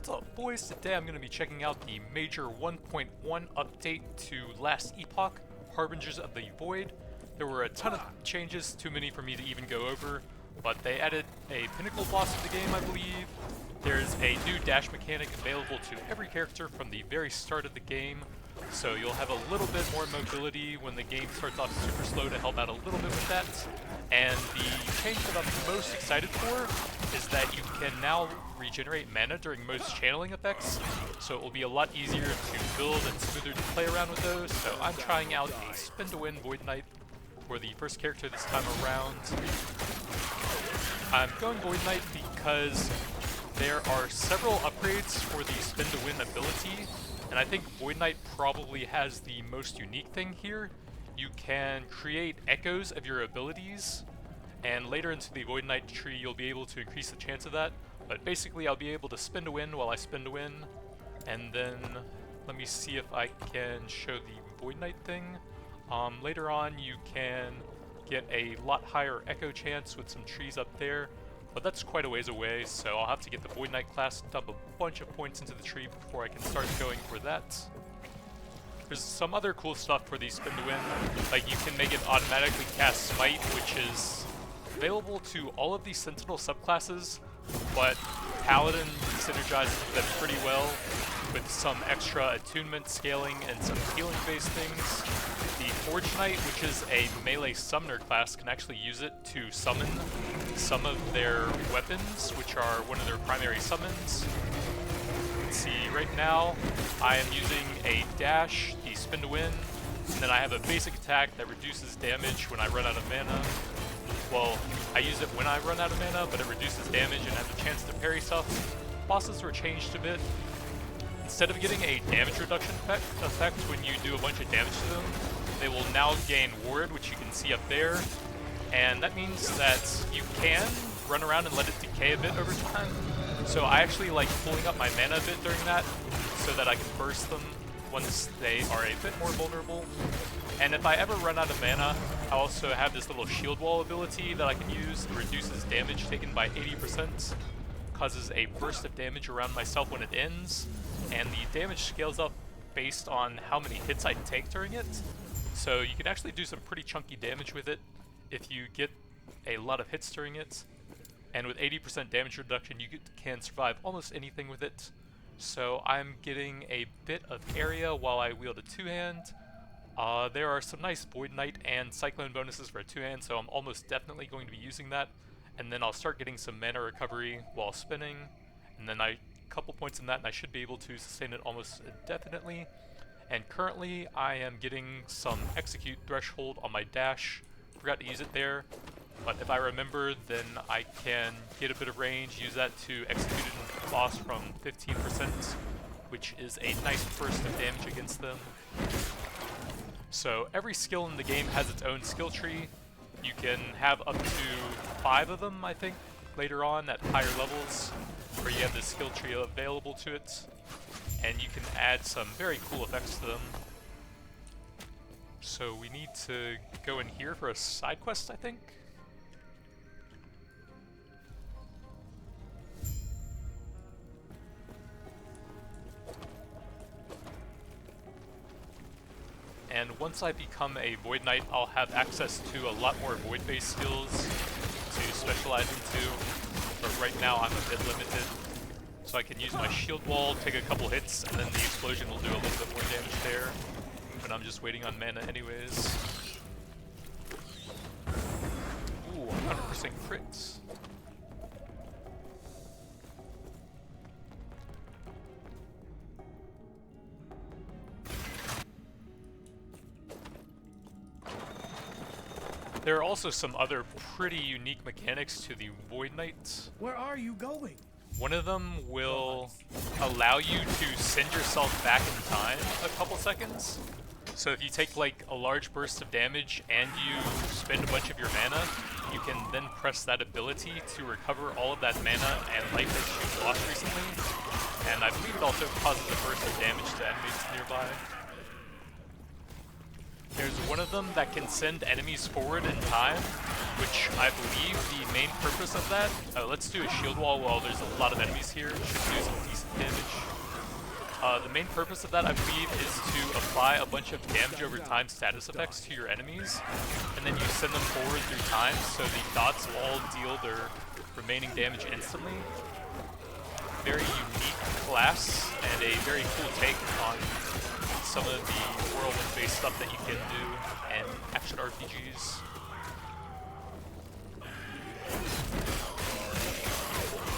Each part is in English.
What's up, boys? Today I'm going to be checking out the major 1.1 update to last Epoch, Harbingers of the Void. There were a ton of changes, too many for me to even go over, but they added a pinnacle boss to the game, I believe. There's a new dash mechanic available to every character from the very start of the game, so you'll have a little bit more mobility when the game starts off super slow to help out a little bit with that. And the change that I'm most excited for is that you can now regenerate mana during most channeling effects, so it will be a lot easier to build and smoother to play around with those. So I'm trying out a Spin to Win Void Knight for the first character this time around. I'm going Void Knight because there are several upgrades for the Spin to Win ability, and I think Void Knight probably has the most unique thing here. You can create echoes of your abilities, and later into the Void Knight tree you'll be able to increase the chance of that. But basically I'll be able to spin to win while I spin to win, and then let me see if I can show the Void Knight thing. Later on you can get a lot higher echo chance with some trees up there, but that's quite a ways away, so I'll have to get the Void Knight class, dump a bunch of points into the tree before I can start going for that. There's some other cool stuff for the Spin to Win, like you can make it automatically cast Smite, which is available to all of the Sentinel subclasses, but Paladin synergizes them pretty well with some extra attunement scaling and some healing based things. The Forge Knight, which is a melee summoner class, can actually use it to summon some of their weapons, which are one of their primary summons. Let's see, right now I am using a dash, the Spin to Win, and then I have a basic attack that reduces damage when I run out of mana. Well, I use it when I run out of mana, but it reduces damage and has a chance to parry stuff. Bosses were changed a bit. Instead of getting a damage reduction effect when you do a bunch of damage to them, they will now gain ward, which you can see up there. And that means that you can run around and let it decay a bit over time. So I actually like pulling up my mana a bit during that, so that I can burst them once they are a bit more vulnerable. And if I ever run out of mana, I also have this little shield wall ability that I can use. It reduces damage taken by 80%, causes a burst of damage around myself when it ends, and the damage scales up based on how many hits I take during it. So you can actually do some pretty chunky damage with it if you get a lot of hits during it. And with 80% damage reduction, you can survive almost anything with it. So I'm getting a bit of area while I wield a two-hand. There are some nice Void Knight and Cyclone bonuses for a two-hand, so I'm almost definitely going to be using that. And then I'll start getting some mana recovery while spinning, and then a couple points in that and I should be able to sustain it almost indefinitely. And currently I am getting some execute threshold on my dash. Forgot to use it there, but if I remember, then I can get a bit of range, use that to execute a boss from 15%, which is a nice burst of damage against them. So every skill in the game has its own skill tree. You can have up to 5 of them, I think, later on at higher levels, where you have the skill tree available to it, and you can add some very cool effects to them. So we need to go in here for a side quest, I think. And once I become a Void Knight, I'll have access to a lot more Void-based skills to specialize into, but right now I'm a bit limited. So I can use my shield wall, take a couple hits, and then the explosion will do a little bit more damage there, but I'm just waiting on mana anyways. Ooh, 100% crits. There are also some other pretty unique mechanics to the Void Knight. Where are you going? One of them will allow you to send yourself back in time a couple seconds. So if you take like a large burst of damage and you spend a bunch of your mana, you can then press that ability to recover all of that mana and life that you've lost recently. And I believe it also causes a burst of damage to enemies nearby. There's one of them that can send enemies forward in time, which I believe the main purpose of that... let's do a shield wall while there's a lot of enemies here. Should do some decent damage. The main purpose of that, I believe, is to apply a bunch of damage over time status effects to your enemies, and then you send them forward through time, so the dots all deal their remaining damage instantly. Very unique class, and a very cool take on some of the whirlwind-based stuff that you can do in action RPGs.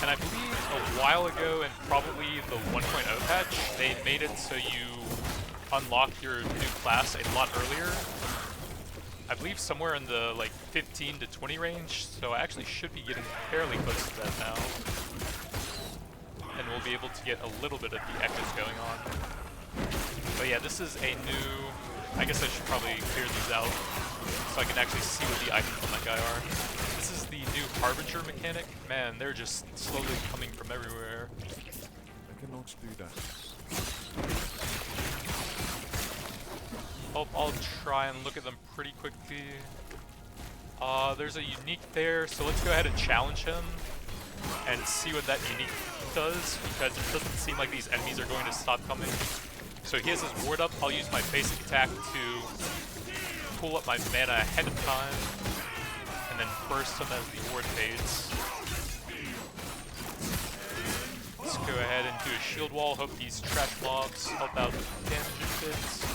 And I believe a while ago, and probably the 1.0 patch, they made it so you unlock your new class a lot earlier. I believe somewhere in the like 15 to 20 range, so I actually should be getting fairly close to that now. And we'll be able to get a little bit of the echoes going on. But yeah, this is a new... I guess I should probably clear these out so I can actually see what the items on that guy are. This is the new Harbinger mechanic. Man, they're just slowly coming from everywhere. I cannot do that. Oh, I'll try and look at them pretty quickly. There's a unique there, so let's go ahead and challenge him and see what that unique does, because it doesn't seem like these enemies are going to stop coming. So he has his ward up. I'll use my basic attack to pull up my mana ahead of time, and then burst him as the ward fades. Let's go ahead and do a shield wall. Hope these trash mobs help out with damage bits.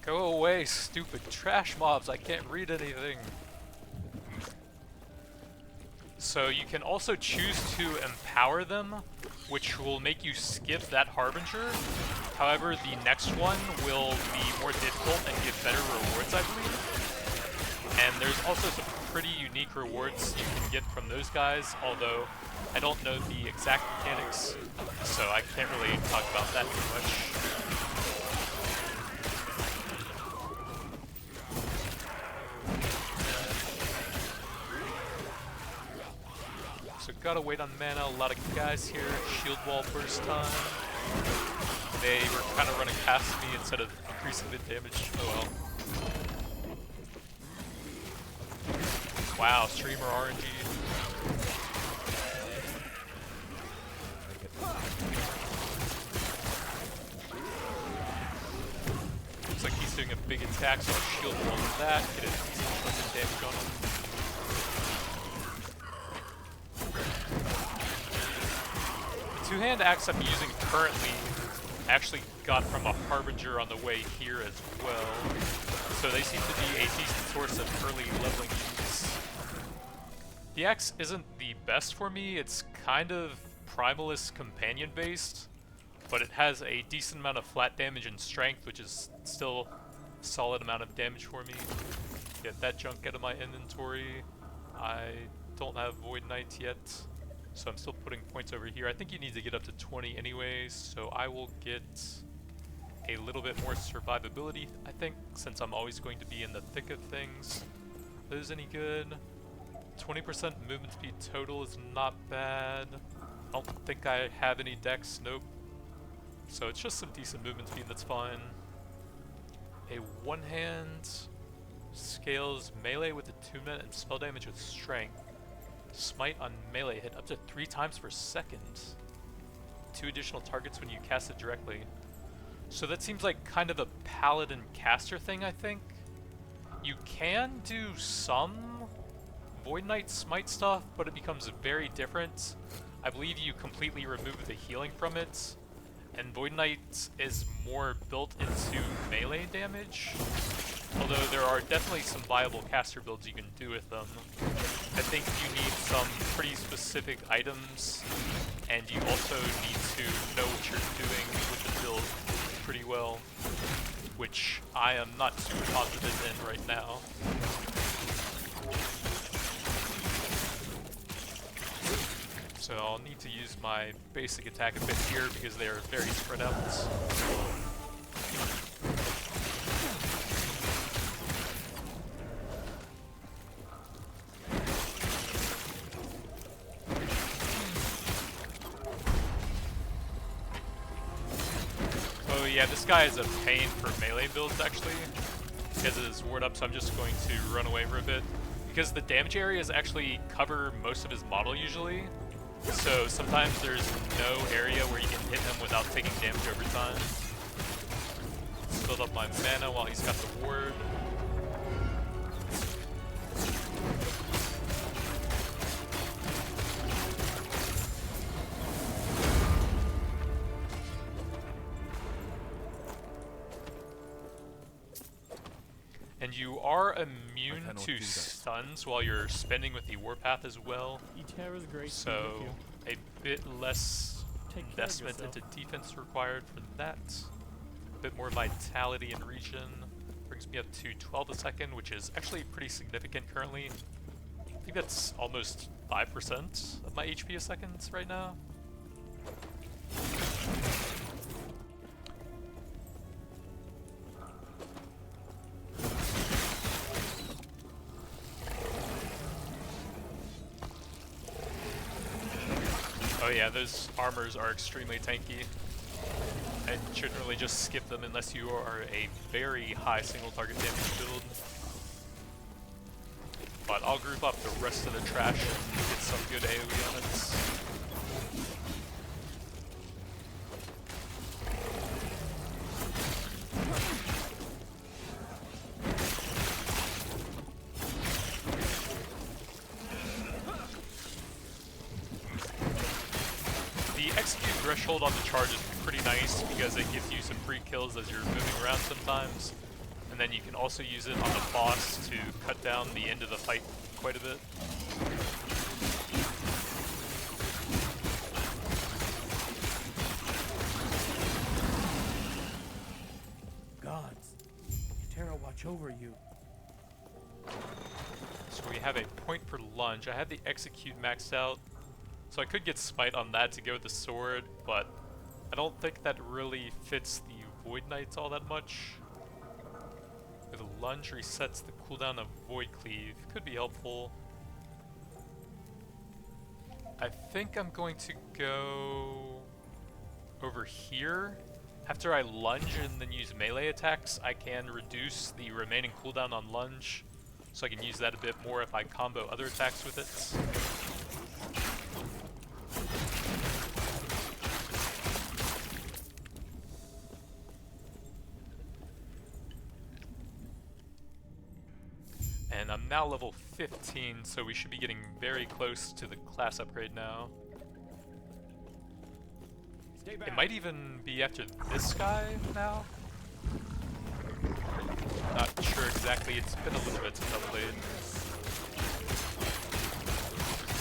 Go away, stupid trash mobs. I can't read anything. So you can also choose to empower them, which will make you skip that Harbinger. However, the next one will be more difficult and give better rewards, I believe. And there's also some pretty unique rewards you can get from those guys, although I don't know the exact mechanics, so I can't really talk about that too much. So gotta wait on mana, a lot of guys here, shield wall first time. They were kind of running past me instead of increasing the damage, oh well. Wow, streamer RNG. Looks like he's doing a big attack, so I'll shield wall that, get a decent chunk of damage on him. Two-hand axe I'm using currently actually got from a Harbinger on the way here as well, so they seem to be a decent source of early leveling use. The axe isn't the best for me, it's kind of Primalist companion based, but it has a decent amount of flat damage and strength, which is still a solid amount of damage for me. Get that junk out of my inventory. I don't have Void Knight yet, so I'm still putting points over here. I think you need to get up to 20 anyways, so I will get a little bit more survivability, I think, since I'm always going to be in the thick of things. Are those any good? 20% movement speed total is not bad. I don't think I have any dex, nope. So it's just some decent movement speed, that's fine. A one-hand scales melee with attunement and spell damage with strength. Smite on melee hit up to 3 times per second. 2 additional targets when you cast it directly. So that seems like kind of a paladin caster thing, I think. You can do some Void Knight smite stuff, but it becomes very different. I believe you completely remove the healing from it, and Void Knight is more built into melee damage. Although there are definitely some viable caster builds you can do with them. I think you need some pretty specific items, and you also need to know what you're doing with the build pretty well, which I am not super confident in right now. So I'll need to use my basic attack a bit here because they are very spread out. Oh yeah, this guy is a pain for melee builds actually. He has his ward up, so I'm just going to run away for a bit. Because the damage areas actually cover most of his model usually. So sometimes there's no area where you can hit him without taking damage over time. Let's build up my mana while he's got the ward. And you are immune to stuns while you're spending with the warpath as well. So a bit less investment into defense required for that. A bit more vitality and regen. Brings me up to 12 a second, which is actually pretty significant currently. I think that's almost 5% of my HP a second right now. Oh yeah, those armors are extremely tanky. I shouldn't really just skip them unless you are a very high single target damage build. But I'll group up the rest of the trash and get some good AoE on it. Threshold on the charge is pretty nice because it gives you some free kills as you're moving around sometimes. And then you can also use it on the boss to cut down the end of the fight quite a bit. Gods, Terra watch over you. So we have a point per lunge. I have the execute maxed out. So I could get Smite on that to go with the sword, but I don't think that really fits the Void Knights all that much. With a lunge resets the cooldown of Void Cleave. Could be helpful. I think I'm going to go over here. After I lunge and then use melee attacks, I can reduce the remaining cooldown on lunge. So I can use that a bit more if I combo other attacks with it. And I'm now level 15, so we should be getting very close to the class upgrade now. It might even be after this guy now. Not sure exactly, it's been a little bit since I played.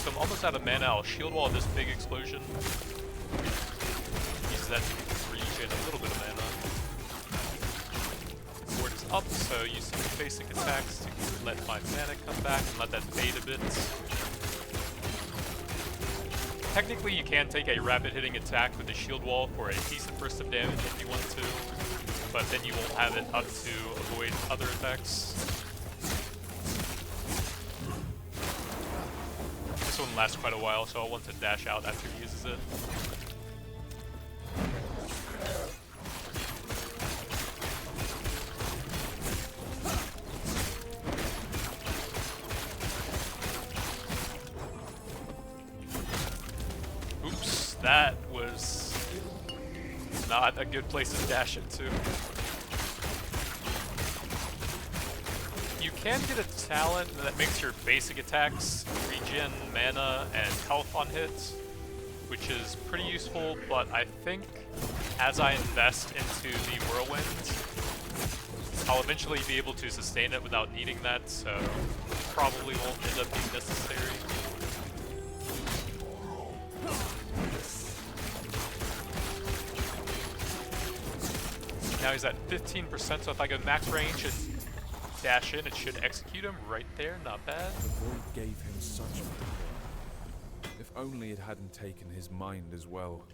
So I'm almost out of mana. I'll shield wall this big explosion. Use that to regen a little bit of mana. Ward is up, so use some basic attacks to let my mana come back and let that fade a bit. Technically you can take a rapid hitting attack with the shield wall for a decent burst of damage if you want to, but then you won't have it up to avoid other attacks. This one lasts quite a while, so I'll want to dash out after he uses it. That was not a good place to dash into. You can get a talent that makes your basic attacks regen mana and health on hits, which is pretty useful, but I think as I invest into the whirlwind, I'll eventually be able to sustain it without needing that, so probably won't end up being necessary. Now he's at 15%, so if I go max range and dash in, it should execute him right there. Not bad. The void gave him such power. If only it hadn't taken his mind as well.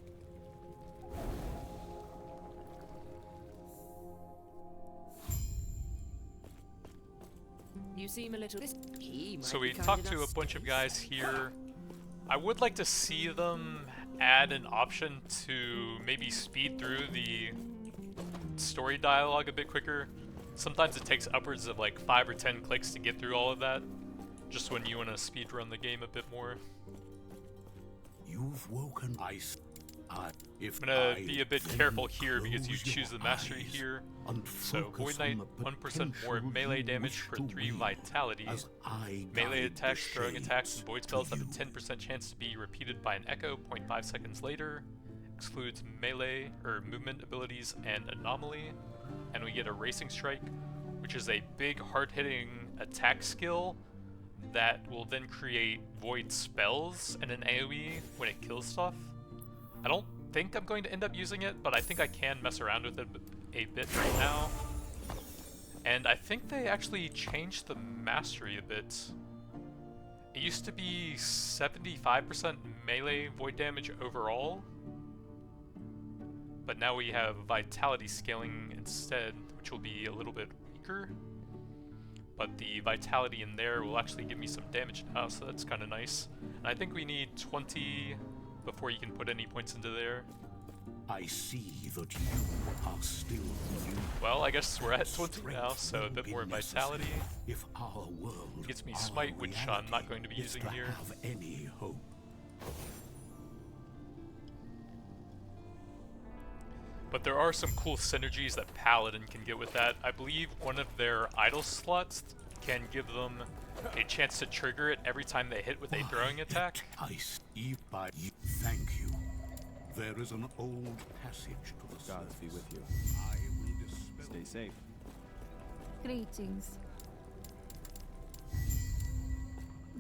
You seem a little. So we talked to a bunch of guys here. I would like to see them add an option to maybe speed through the story dialogue a bit quicker, Sometimes it takes upwards of like 5 or 10 clicks to get through all of that, just when you want to speedrun the game a bit more. You've woken ice. I'm gonna be a bit careful here because you choose the mastery here. So Void Knight, 1% more melee damage for 3 vitality. Melee attacks, throwing attacks, and void spells have a 10% chance to be repeated by an echo 0.5 seconds later. Excludes melee or movement abilities and anomaly. And we get a Racing Strike, which is a big hard-hitting attack skill that will then create void spells and an AoE when it kills stuff. I don't think I'm going to end up using it, but I think I can mess around with it a bit right now. And I think they actually changed the mastery a bit. It used to be 75% melee void damage overall, but now we have vitality scaling instead, which will be a little bit weaker. But the vitality in there will actually give me some damage now, so that's kind of nice. And I think we need 20 before you can put any points into there. I see that you are still new. Well, I guess we're at 20 now, so a bit more vitality. If our world, Gets me Smite, which I'm not going to be using here. Have any hope. But there are some cool synergies that Paladin can get with that. I believe one of their idle slots can give them a chance to trigger it every time they hit with a throwing attack. Thank you. There is an old passage to the Gods be with you. I will dispel. Stay safe. Greetings.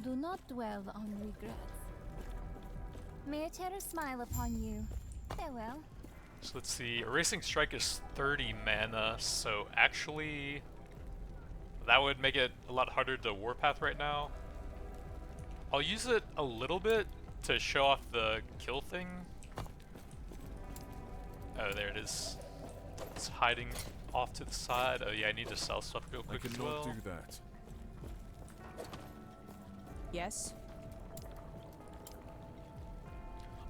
Do not dwell on regrets. May a terror smile upon you. Farewell. So let's see, Erasing Strike is 30 mana, so actually that would make it a lot harder to Warpath right now. I'll use it a little bit to show off the kill thing. Oh, there it is. It's hiding off to the side. Oh yeah, I need to sell stuff real I quick as cannot well. do that. Yes?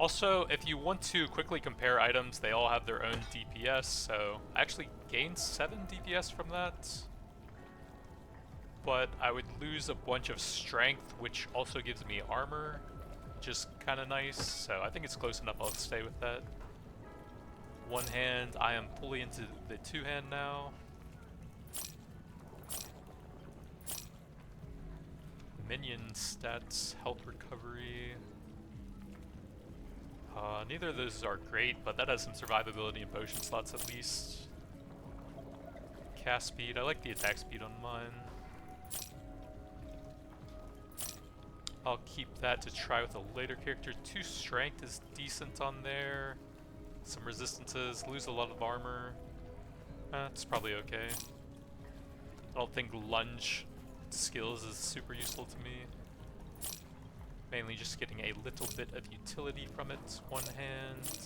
Also, if you want to quickly compare items, they all have their own DPS, so I actually gained 7 DPS from that. But I would lose a bunch of strength, which also gives me armor, which is kind of nice, so I think it's close enough. I'll stay with that. One hand, I am fully into the two hand now. Minion stats, health recovery. Neither of those are great, but that has some survivability and potion slots at least. Cast speed, I like the attack speed on mine. I'll keep that to try with a later character. 2 strength is decent on there. Some resistances, lose a lot of armor. It's probably okay. I don't think lunge skills is super useful to me. Mainly just getting a little bit of utility from it. One hand.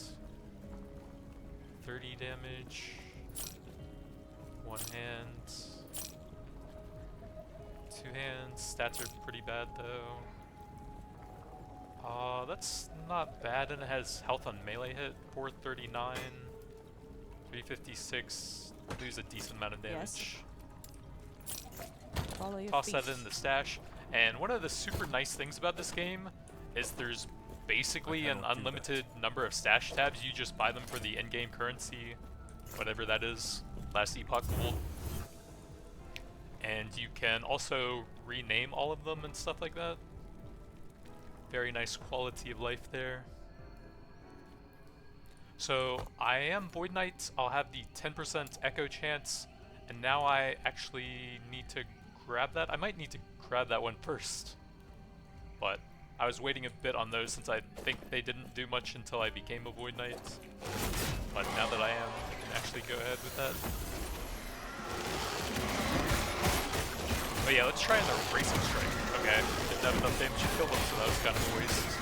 30 damage. One hand. 2 hands. Stats are pretty bad though. That's not bad, and it has health on melee hit. 439. 356. Lose a decent amount of damage. Yes. Follow your Toss feet. that in the stash. And one of the super nice things about this game is there's basically an unlimited number of stash tabs. You just buy them for the in-game currency, whatever that is, last Epoch gold. And you can also rename all of them and stuff like that. Very nice quality of life there. So I am Void Knight. I'll have the 10% echo chance, and now I actually need to grab that. I might need to grab that one first, but I was waiting a bit on those since I think they didn't do much until I became a Void Knight. But now that I am, I can actually go ahead with that. But yeah, let's try in the Racing Strike. Okay, didn't have enough damage to kill them, so that was kind of a waste.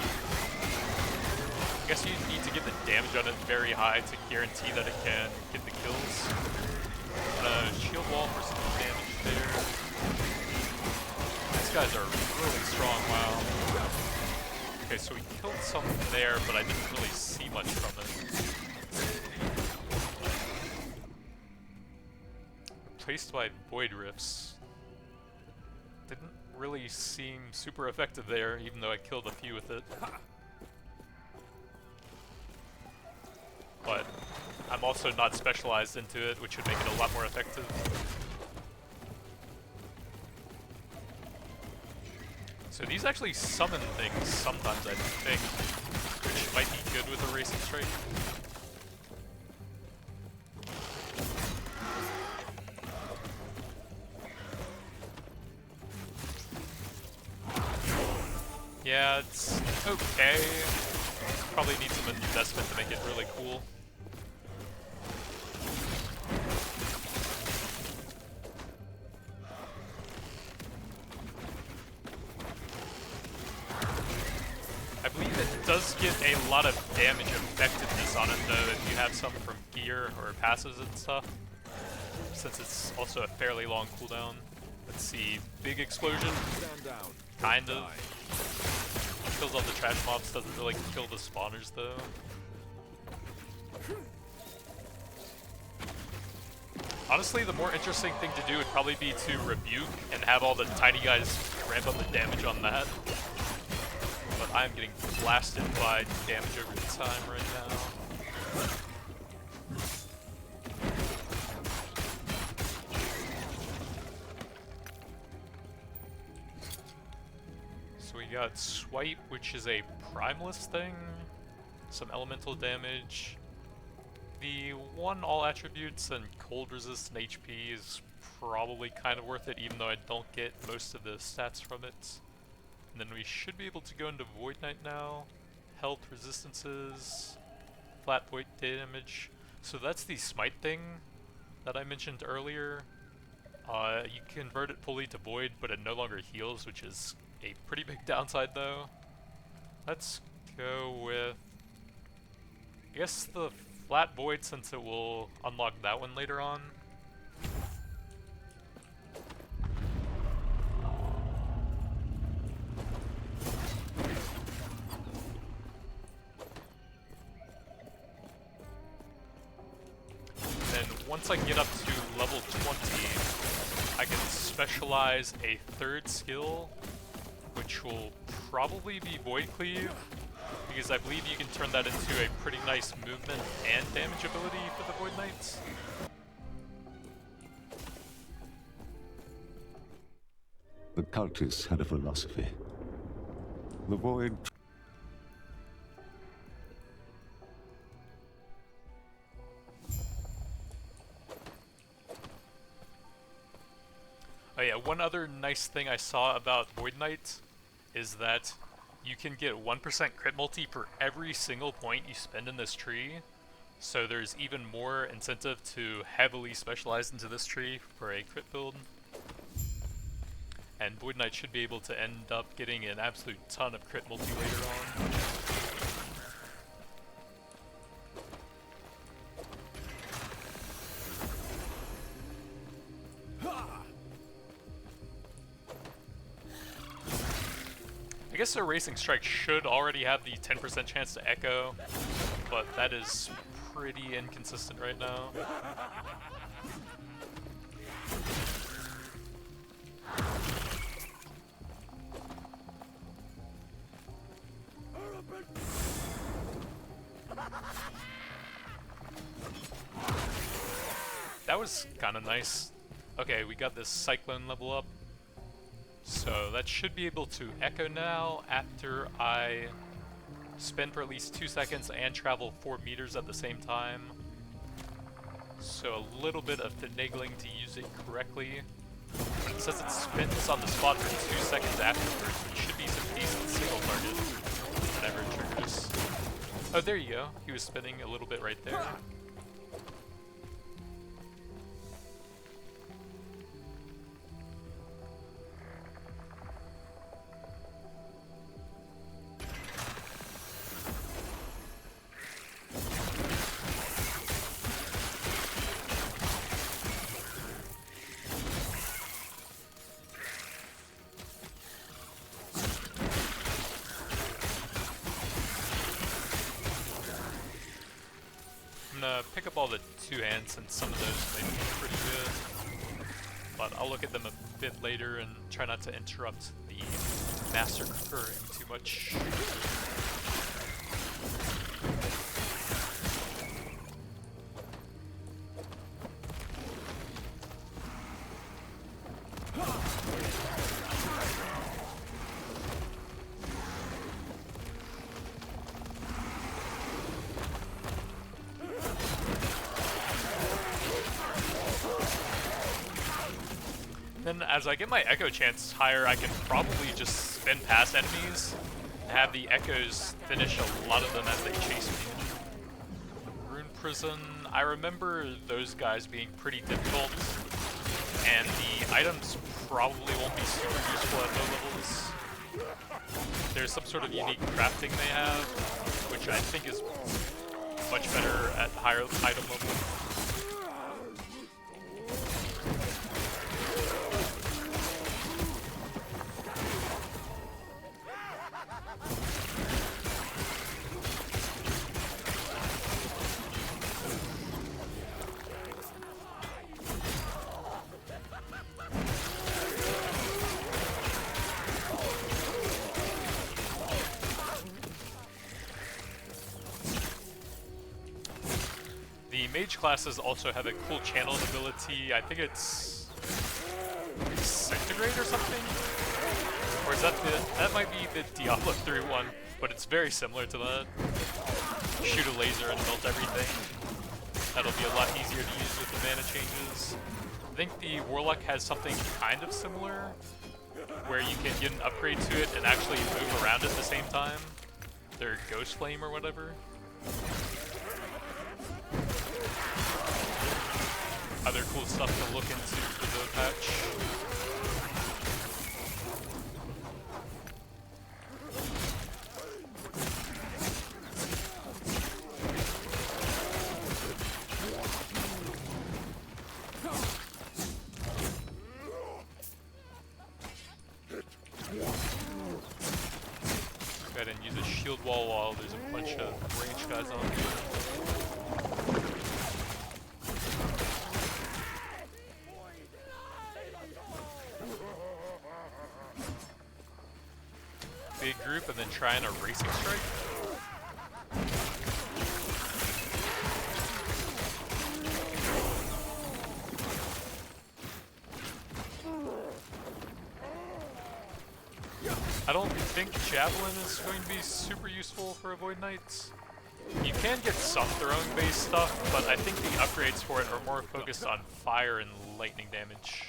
I guess you need to get the damage on it very high to guarantee that it can get the kills. Shield wall for some damage there. These guys are really strong, wow. Okay, so we killed some there, but I didn't really see much from it. replaced by Void Rifts. Didn't really seem super effective there, even though I killed a few with it. But I'm also not specialized into it, which would make it a lot more effective. So these actually summon things sometimes, I think, which might be good with a Racing Strike. Yeah, it's okay. Probably need some investment to make it really cool. I believe it does get a lot of damage effectiveness on it though if you have some from gear or passives and stuff, since it's also a fairly long cooldown. Let's see, big explosion, Stand down. kind of. Kills all the trash mobs, doesn't really kill the spawners though. Honestly, the more interesting thing to do would probably be to rebuke and have all the tiny guys ramp up the damage on that. But I'm getting blasted by damage over time right now. So we got Swipe, which is a primeless thing, some elemental damage. The one all attributes and cold resist and HP is probably kind of worth it, even though I don't get most of the stats from it. And then we should be able to go into Void Knight now. Health resistances, flat void damage. So that's the smite thing that I mentioned earlier. You convert it fully to void, but it no longer heals, which is a pretty big downside though. Let's go with, I guess, the flat void, since it will unlock that one later on. And then once I get up to level 20, I can specialize a third skill, which will probably be Void Cleave, because I believe you can turn that into a pretty nice movement and damage ability for the Void Knights. The cultists had a philosophy. The void... Oh yeah, one other nice thing I saw about Void Knight is that you can get 1% crit multi for every single point you spend in this tree. So there's even more incentive to heavily specialize into this tree for a crit build. And Void Knight should be able to end up getting an absolute ton of crit multi later on. I guess a Racing Strike should already have the 10% chance to echo, but that is pretty inconsistent right now. That was kind of nice. Okay, we got this Cyclone level up. So that should be able to echo now after I spin for at least 2 seconds and travel 4 meters at the same time. So a little bit of finagling to use it correctly. But it says it spins on the spot for 2 seconds afterwards, which should be some decent single target whenever it triggers. Oh, there you go. He was spinning a little bit right there. I'm gonna pick up all the 2 hands since some of those might be pretty good. but I'll look at them a bit later and try not to interrupt the massacring too much. Then as I get my echo chance higher, I can probably just spin past enemies and have the echoes finish a lot of them as they chase me. Rune Prison, I remember those guys being pretty difficult, and the items probably won't be super useful at low levels. There's some sort of unique crafting they have, which I think is much better at higher item level. Mage classes also have a cool channel ability. I think it's Disintegrate or something? Or is that that might be the Diablo 3 one, but it's very similar to that. Shoot a laser and melt everything. That'll be a lot easier to use with the mana changes. I think the Warlock has something kind of similar, where you can get an upgrade to it and actually move around at the same time. Their Ghost Flame or whatever. Other cool stuff to look into for the patch. Go ahead and use a shield wall while there's a bunch of range guys on here. Big group and then trying a racing strike. I don't think Javelin is going to be super useful for a Void Knight. You can get some throwing based stuff, but I think the upgrades for it are more focused on fire and lightning damage.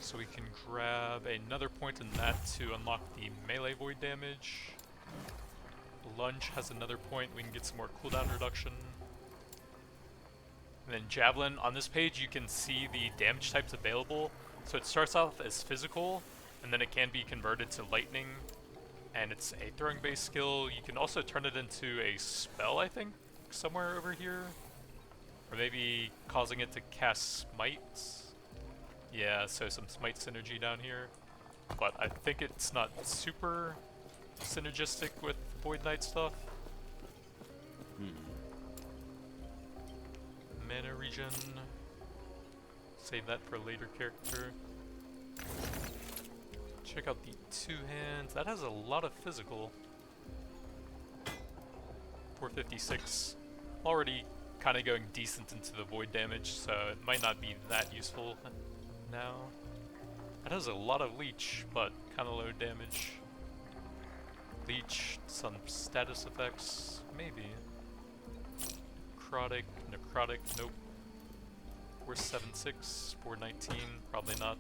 So we can grab another point in that to unlock the melee void damage. Lunge has another point, we can get some more cooldown reduction. And then Javelin, on this page you can see the damage types available. So it starts off as physical, and then it can be converted to lightning, and it's a throwing based skill. You can also turn it into a spell, I think, somewhere over here. Or maybe causing it to cast Smite. Yeah, so some Smite synergy down here, but I think it's not super synergistic with Void Knight stuff. Mana regen, save that for a later character. Check out the two hands, that has a lot of physical. 456, already kind of going decent into the void damage, so it might not be that useful now. That has a lot of leech, but kind of low damage. Leech, some status effects, maybe. Necrotic, nope. 476, 419, probably not.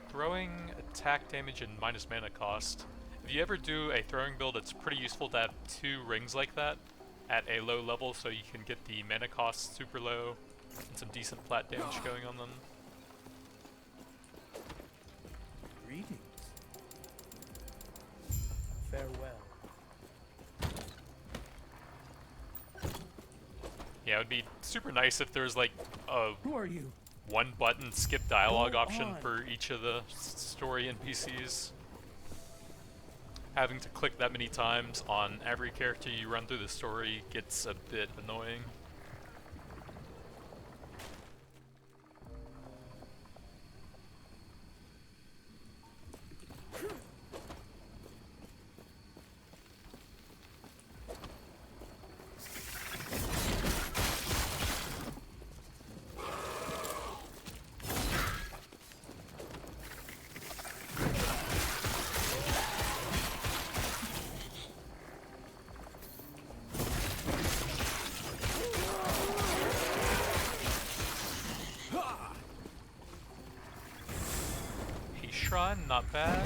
Throwing, attack damage, and minus mana cost. If you ever do a throwing build, it's pretty useful to have two rings like that at a low level, so you can get the mana cost super low and some decent flat damage going on them. Greetings. Farewell. Yeah, it would be super nice if there was like a Who are you? one button skip dialogue Go option on. for each of the story NPCs. having to click that many times on every character you run through the story gets a bit annoying. Shrine, not bad.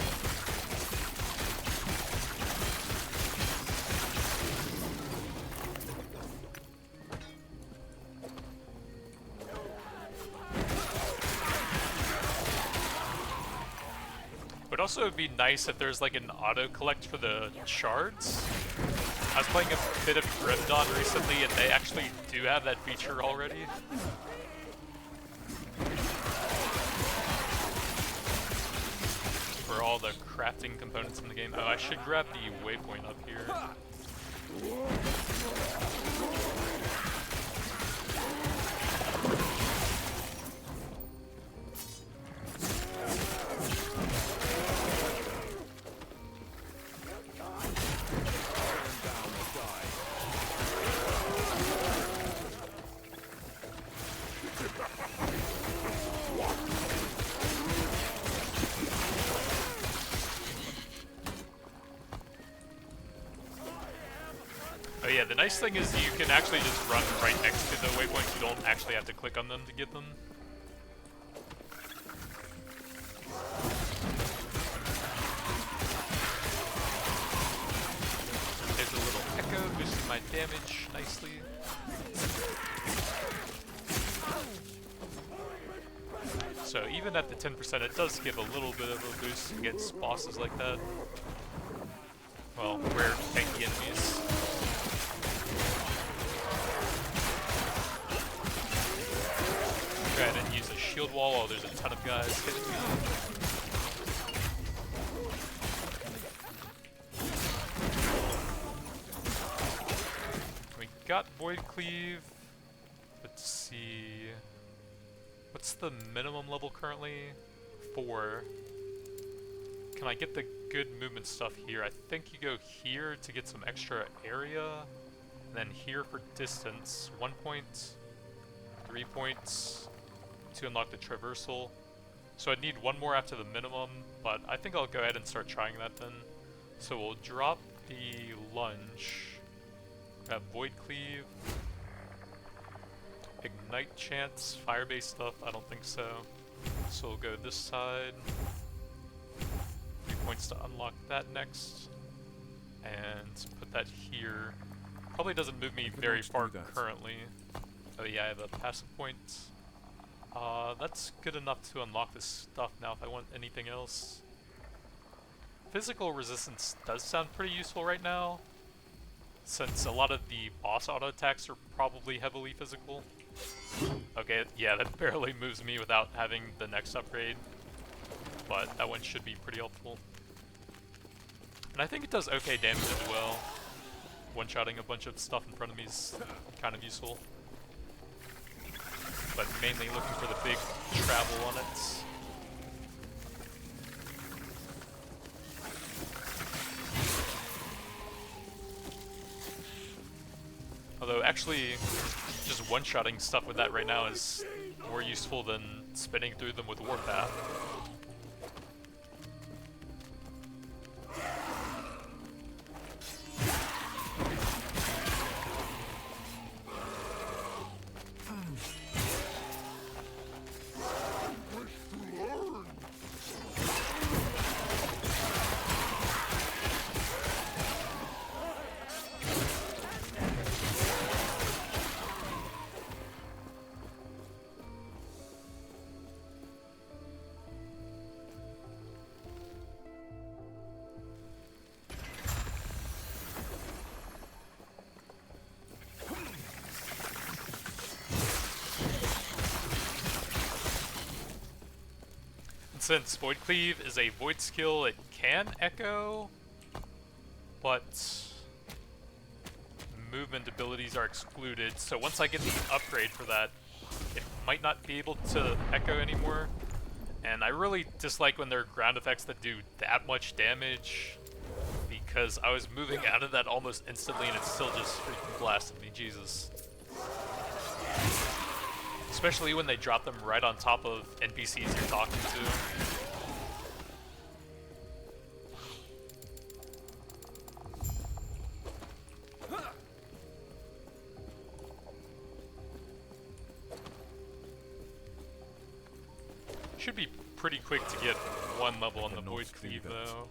Would also be nice if there's like an auto collect for the shards. I was playing a bit of Grim Dawn recently and they actually do have that feature already. For all the crafting components in the game. Oh, I should grab the waypoint up here. Oh yeah, the nice thing is you can actually just run right next to the waypoints. You don't actually have to click on them to get them. There's a little echo, boosting my damage nicely. So even at the 10%, it does give a little bit of a boost against bosses like that. Well, rare tanky enemies. Go ahead and use a shield wall while there's a ton of guys hitting me. We got Void Cleave. Let's see. What's the minimum level currently? 4. Can I get the good movement stuff here? I think you go here to get some extra area. And then here for distance. 1 point. 3 points. To unlock the traversal. So I'd need 1 more after the minimum, but I think I'll go ahead and start trying that then. So we'll drop the lunge, grab Void Cleave, Ignite chance, fire-based stuff, I don't think so. So we'll go this side, 3 points to unlock that next, and put that here. Probably doesn't move me very far currently. Oh yeah, I have a passive point. That's good enough to unlock this stuff now if I want anything else. Physical resistance does sound pretty useful right now, since a lot of the boss auto attacks are probably heavily physical. Okay, yeah, that barely moves me without having the next upgrade, but that one should be pretty helpful. And I think it does okay damage as well. One-shotting a bunch of stuff in front of me is kind of useful. But mainly looking for the big travel on it. Although actually, just one-shotting stuff with that right now is more useful than spinning through them with Warpath. Since Void Cleave is a void skill, it can echo, but movement abilities are excluded, so once I get the upgrade for that, it might not be able to echo anymore. And I really dislike when there are ground effects that do that much damage, because I was moving out of that almost instantly and it still just freaking blasted me, Jesus. Especially when they drop them right on top of NPCs you're talking to. Should be pretty quick to get one level on the Void Cleave though,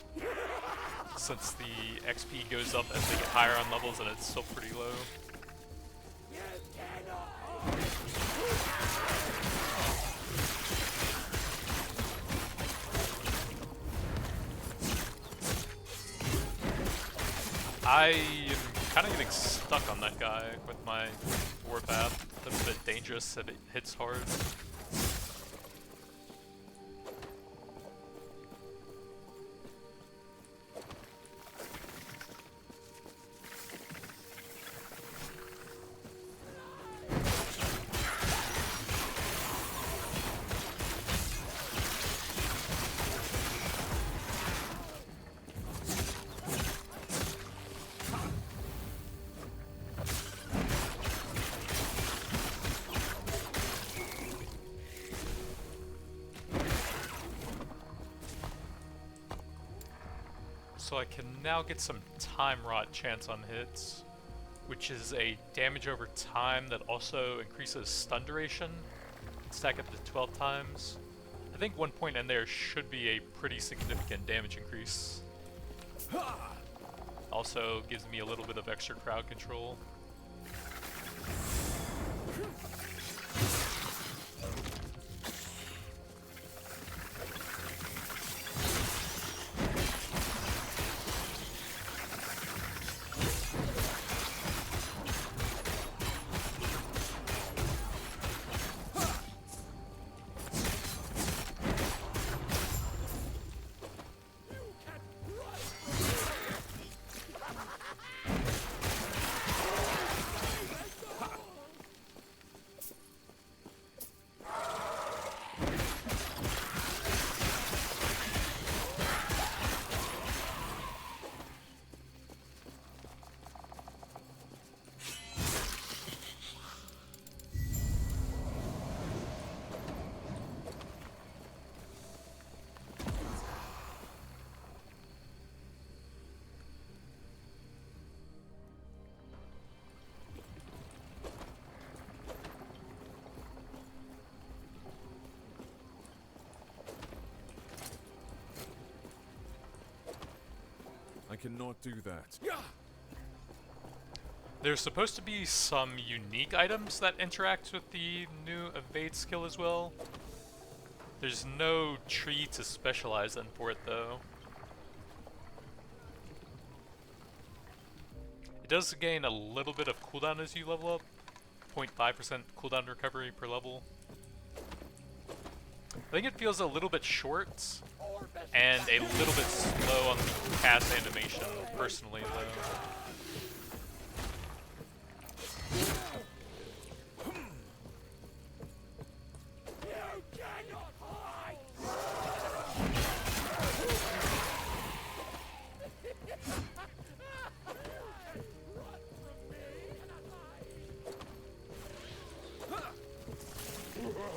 since the XP goes up as they get higher on levels and it's still pretty low. I am kind of getting stuck on that guy with my warpath. That's a bit dangerous and it hits hard. So I can now get some time rot chance on hits, which is a damage over time that also increases stun duration. Stack up to 12 times. I think one point in there should be a pretty significant damage increase. Also gives me a little bit of extra crowd control. I cannot do that. There's supposed to be some unique items that interact with the new evade skill as well. There's no tree to specialize in for it though. It does gain a little bit of cooldown as you level up. 0.5% cooldown recovery per level. I think it feels a little bit short and a little bit slow on the cast animation, personally, though.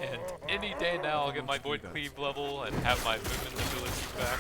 And any day now I'll get my Void Cleave level and have my movement ability back.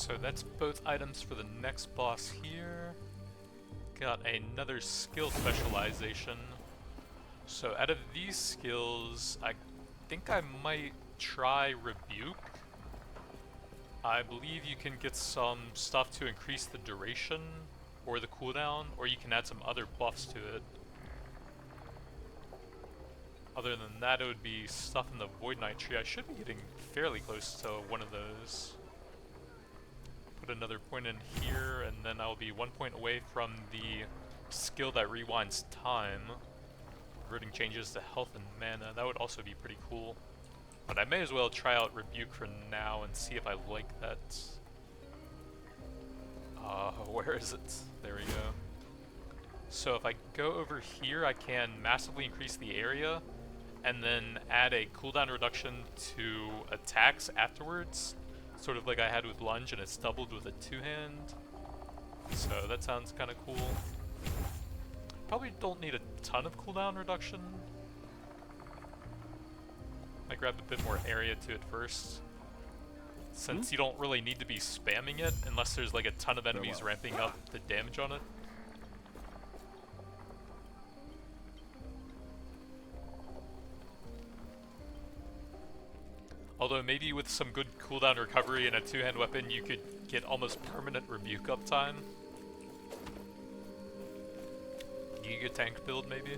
So that's both items for the next boss here. Got another skill specialization. So out of these skills, I think I might try Rebuke. I believe you can get some stuff to increase the duration or the cooldown, or you can add some other buffs to it. Other than that, it would be stuff in the Void Knight tree. I should be getting fairly close to one of those. Put another point in here, and then I'll be 1 point away from the skill that rewinds time. Reverting changes to health and mana. That would also be pretty cool. But I may as well try out Rebuke for now and see if I like that. Where is it? There we go. So if I go over here, I can massively increase the area and then add a cooldown reduction to attacks afterwards. Sort of like I had with Lunge, and it's doubled with a two-hand. So that sounds kind of cool. Probably don't need a ton of cooldown reduction. I grab a bit more area to it first, since you don't really need to be spamming it unless there's like a ton of enemies ramping up the damage on it. Although maybe with some good cooldown recovery and a two-hand weapon, you could get almost permanent Rebuke uptime. Giga tank build maybe.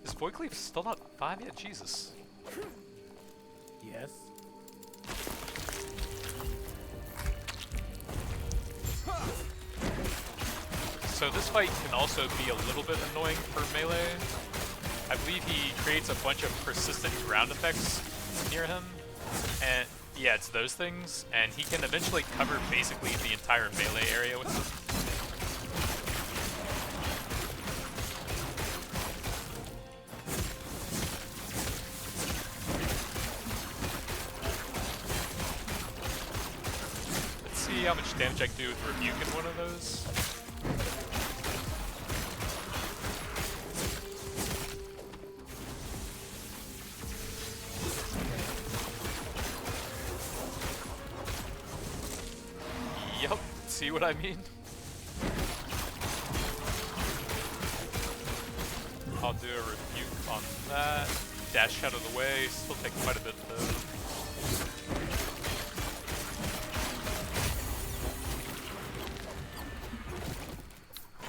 Is Void Cleave still not 5 yet? Jesus. Yes. So this fight can also be a little bit annoying for melee. I believe he creates a bunch of persistent ground effects near him, and yeah, it's those things, and he can eventually cover basically the entire melee area with them. Let's see how much damage I can do with Rebuke in one of those. Yup, see what I mean? I'll do a Rebuke on that. Dash out of the way, still take quite a bit though.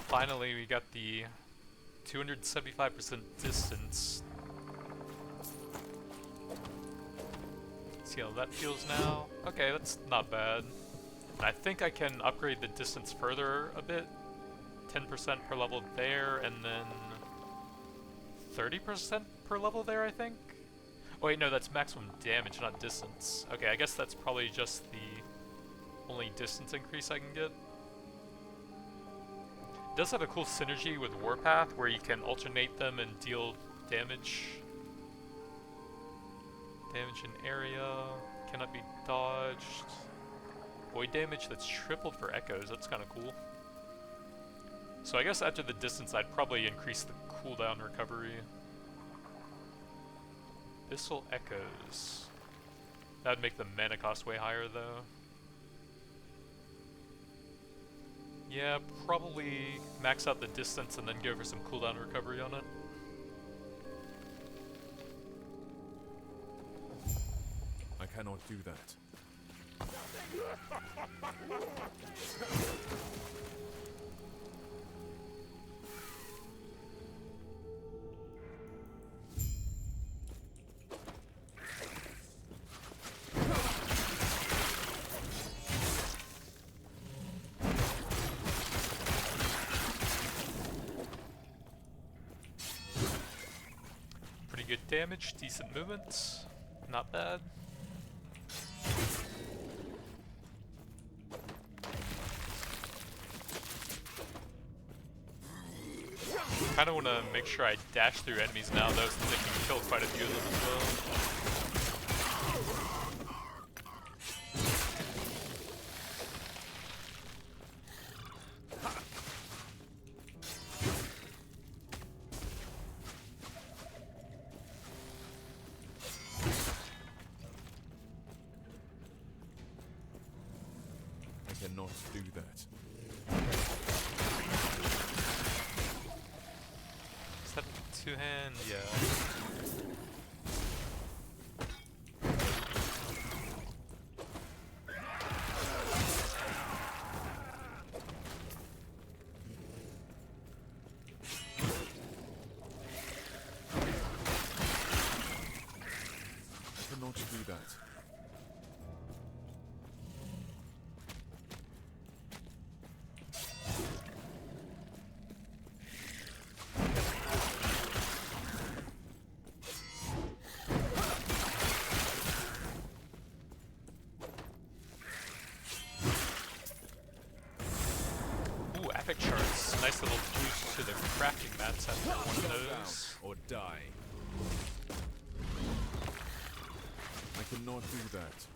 Finally, we got the 275% distance. See how that feels now? Okay, that's not bad. I think I can upgrade the distance further a bit. 10% per level there, and then 30% per level there, I think? Oh wait, no, that's maximum damage, not distance. Okay, I guess that's probably just the only distance increase I can get. It does have a cool synergy with Warpath, where you can alternate them and deal damage. Damage in area, cannot be dodged. Void damage that's tripled for echoes, that's kind of cool. So I guess after the distance I'd probably increase the cooldown recovery. Abyssal echoes. That would make the mana cost way higher though. Yeah, probably max out the distance and then go for some cooldown recovery on it. I cannot do that. Pretty good damage, decent movement, not bad. Kinda wanna make sure I dash through enemies now though, since I can kill quite a few of them as well. cannot do that. Is that two-hand? Yeah. I cannot do that. Ooh, epic shards. Nice little boost to the crafting mats after one of Down those. or die. I cannot do that.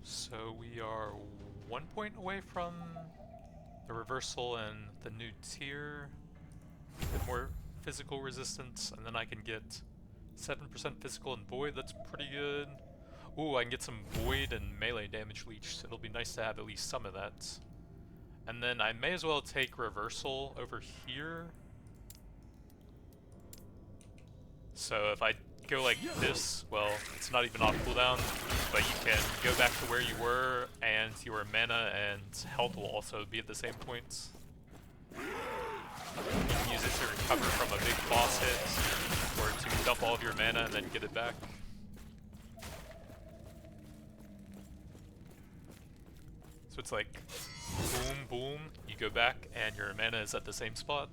So we are 1 point away from the reversal and the new tier. Get more physical resistance, and then I can get 7% physical and void. That's pretty good. Ooh, I can get some void and melee damage leech. So it'll be nice to have at least some of that. And then I may as well take reversal over here. So if I go like this, well, it's not even off cooldown, but you can go back to where you were, and your mana and health will also be at the same points. You can use it to recover from a big boss hit, or to dump all of your mana and then get it back. So it's like, boom, boom, you go back, and your mana is at the same spot.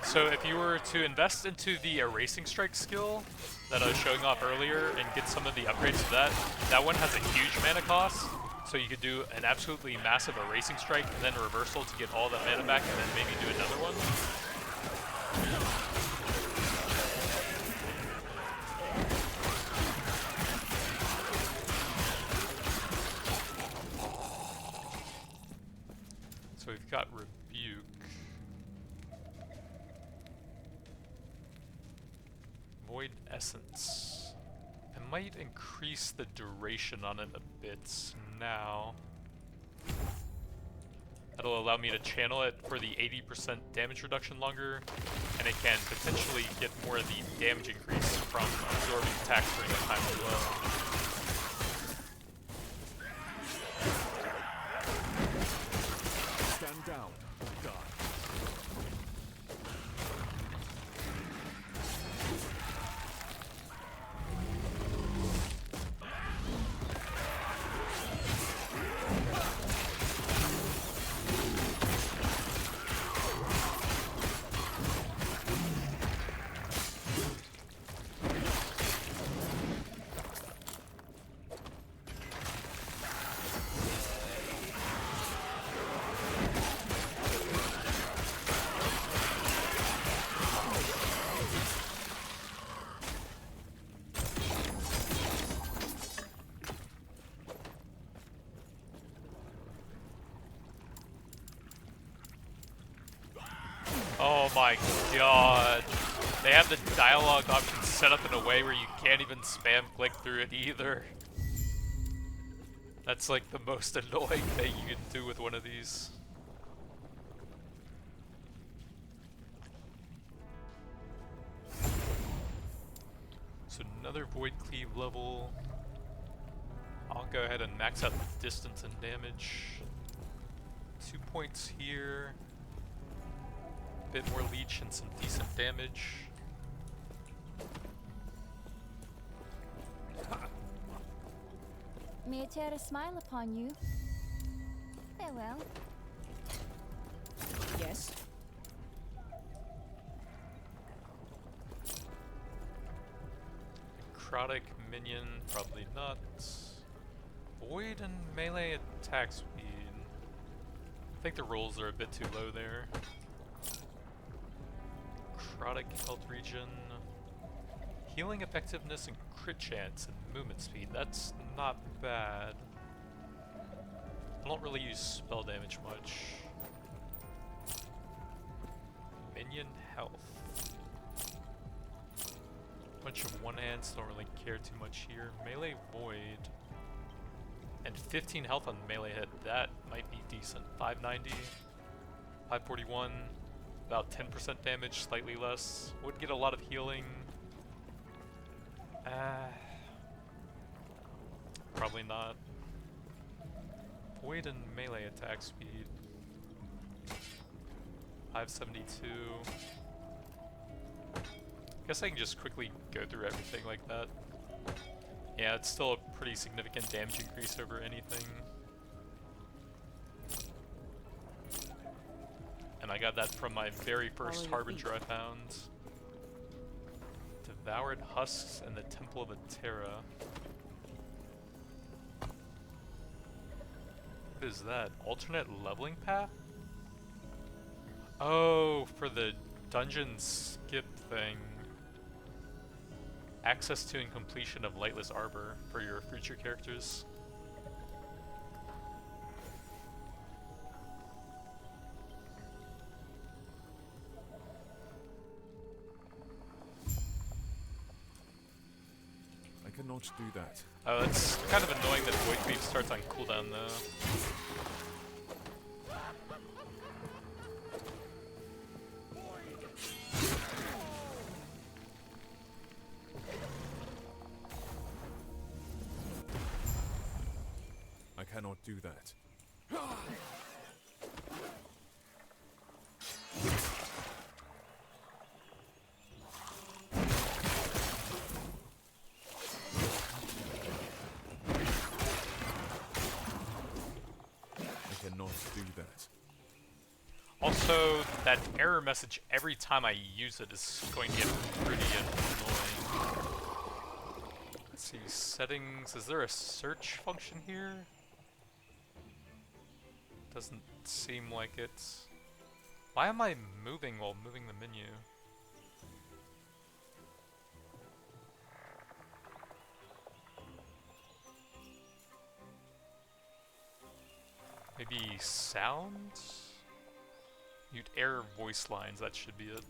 So if you were to invest into the Erasing Strike skill that I was showing off earlier and get some of the upgrades to that, that one has a huge mana cost. So you could do an absolutely massive Erasing Strike and then reversal to get all that mana back, and then maybe do another one. So we've got Rebuke. Void Essence. I might increase the duration on it a bit now. That'll allow me to channel it for the 80% damage reduction longer, and it can potentially get more of the damage increase from absorbing attacks during that time as well. Stand down or die. my god. They have the dialogue option set up in a way where you can't even spam click through it either. That's like the most annoying thing you can do with one of these. So another Void Cleave level. I'll go ahead and max out the distance and damage. 2 points here. Bit more leech and some decent damage. May I tear a smile upon you? Farewell. Yes. Necrotic minion, probably not. Void and melee attack speed. I think the rolls are a bit too low there. Necrotic health regen. Healing effectiveness and crit chance and movement speed. That's not bad. I don't really use spell damage much. Minion health. Bunch of one-hands, don't really care too much here. Melee void. And 15 health on melee hit, that might be decent. 590, 541, about 10% damage, slightly less. Would get a lot of healing. Probably not. Void and melee attack speed. 572. Guess I can just quickly go through everything like that. Yeah, it's still a pretty significant damage increase over anything. And I got that from my very first Harbinger I found. Devoured Husks and the Temple of Atera. What is that? Alternate leveling path? Oh, for the dungeon skip thing. Access to and completion of Lightless Arbor for your future characters. I cannot do that. Oh, it's kind of annoying that Void Cleave starts on cooldown though. I cannot do that. I cannot do that. Also, that error message every time I use it is going to get pretty annoying. Let's see, settings. Is there a search function here? Doesn't seem like it. Why am I moving while moving the menu? Maybe sound? Mute error voice lines, that should be it.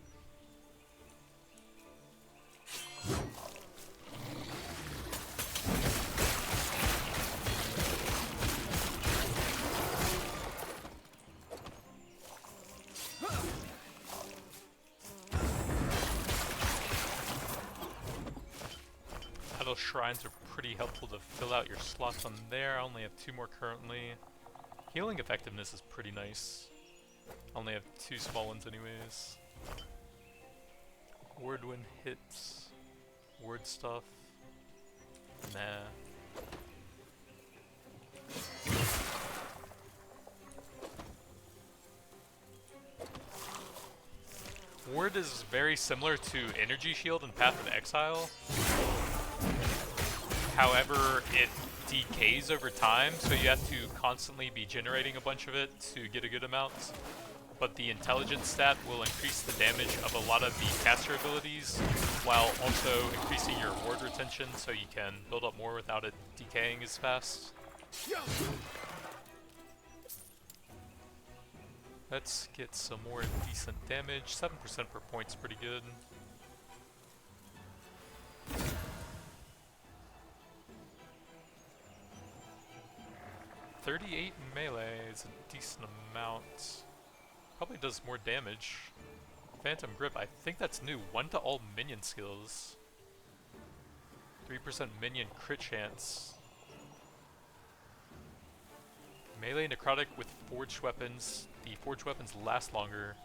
Battle shrines are pretty helpful to fill out your slots on there. I only have 2 more currently. Healing effectiveness is pretty nice. I only have 2 small ones anyways. Word when hits. Word stuff. Nah. Word is very similar to Energy Shield in Path of Exile. However, it decays over time, so you have to constantly be generating a bunch of it to get a good amount. But the intelligence stat will increase the damage of a lot of the caster abilities, while also increasing your ward retention so you can build up more without it decaying as fast. Let's get some more decent damage. 7% per point's pretty good. .38 melee is a decent amount. Probably does more damage. Phantom Grip, I think that's new. 1 to all minion skills. 3% minion crit chance. Melee necrotic with forged weapons. The forged weapons last longer.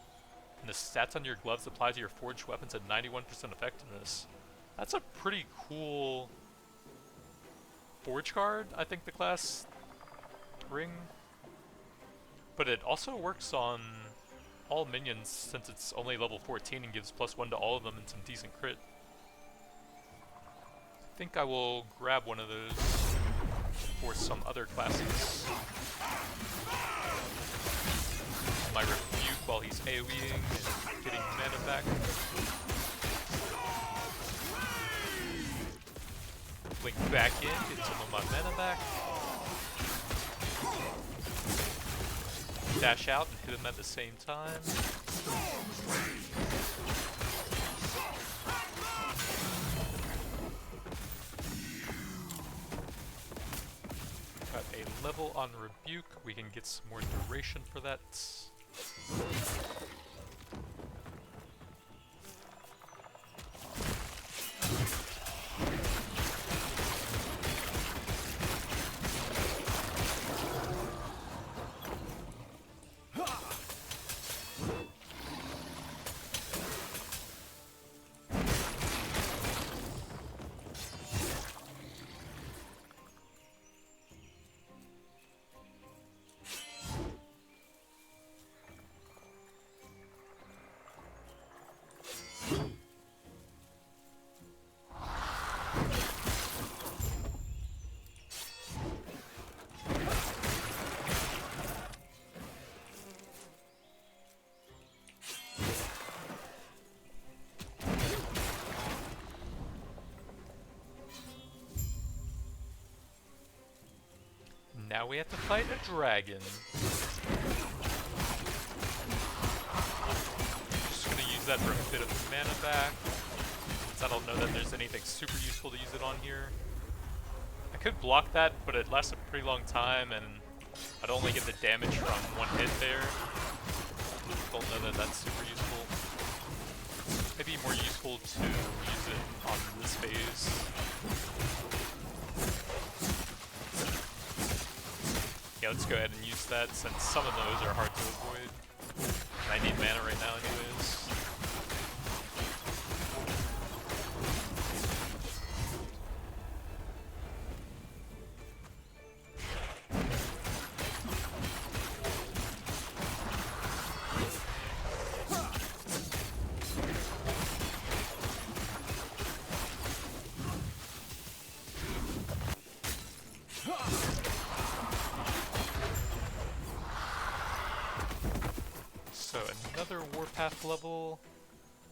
And the stats on your gloves apply to your forged weapons at 91% effectiveness. That's a pretty cool forge card, I think the class ring. But it also works on all minions since it's only level 14 and gives +1 to all of them and some decent crit. I think I will grab one of those for some other classes. My rebuke while he's AoEing and getting mana back. Blink back in, get some of my mana back. Dash out and hit him at the same time. Got a level on rebuke, we can get some more duration for that. Now we have to fight a dragon. Just gonna use that for a bit of mana back, since I don't know that there's anything super useful to use it on here. I could block that, but it lasts a pretty long time, and I'd only get the damage from one hit there. Don't know that that's super useful. Maybe more useful to use it on this phase. Yeah, let's go ahead and use that since some of those are hard to avoid. And I need mana right now anyways. So another warpath level.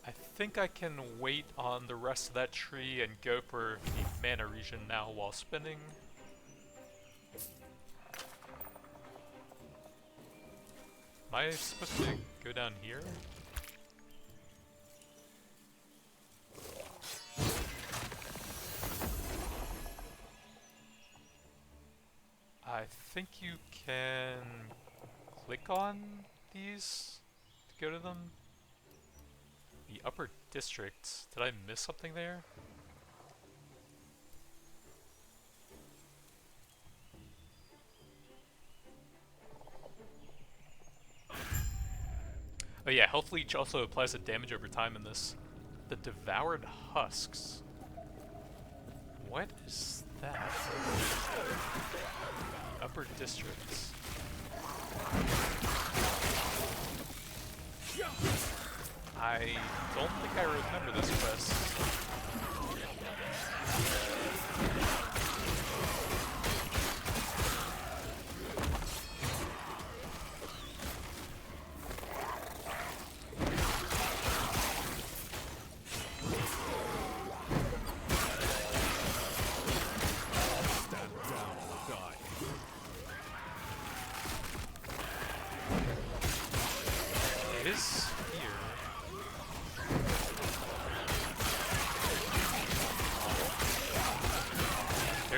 I think I can wait on the rest of that tree and go for the mana region now while spinning. Am I supposed to go down here? I think you can click on these to go to them. The upper district. Did I miss something there? Oh yeah, health leech also applies to damage over time in this. The devoured husks. What is that? Upper districts. I don't think I remember this quest.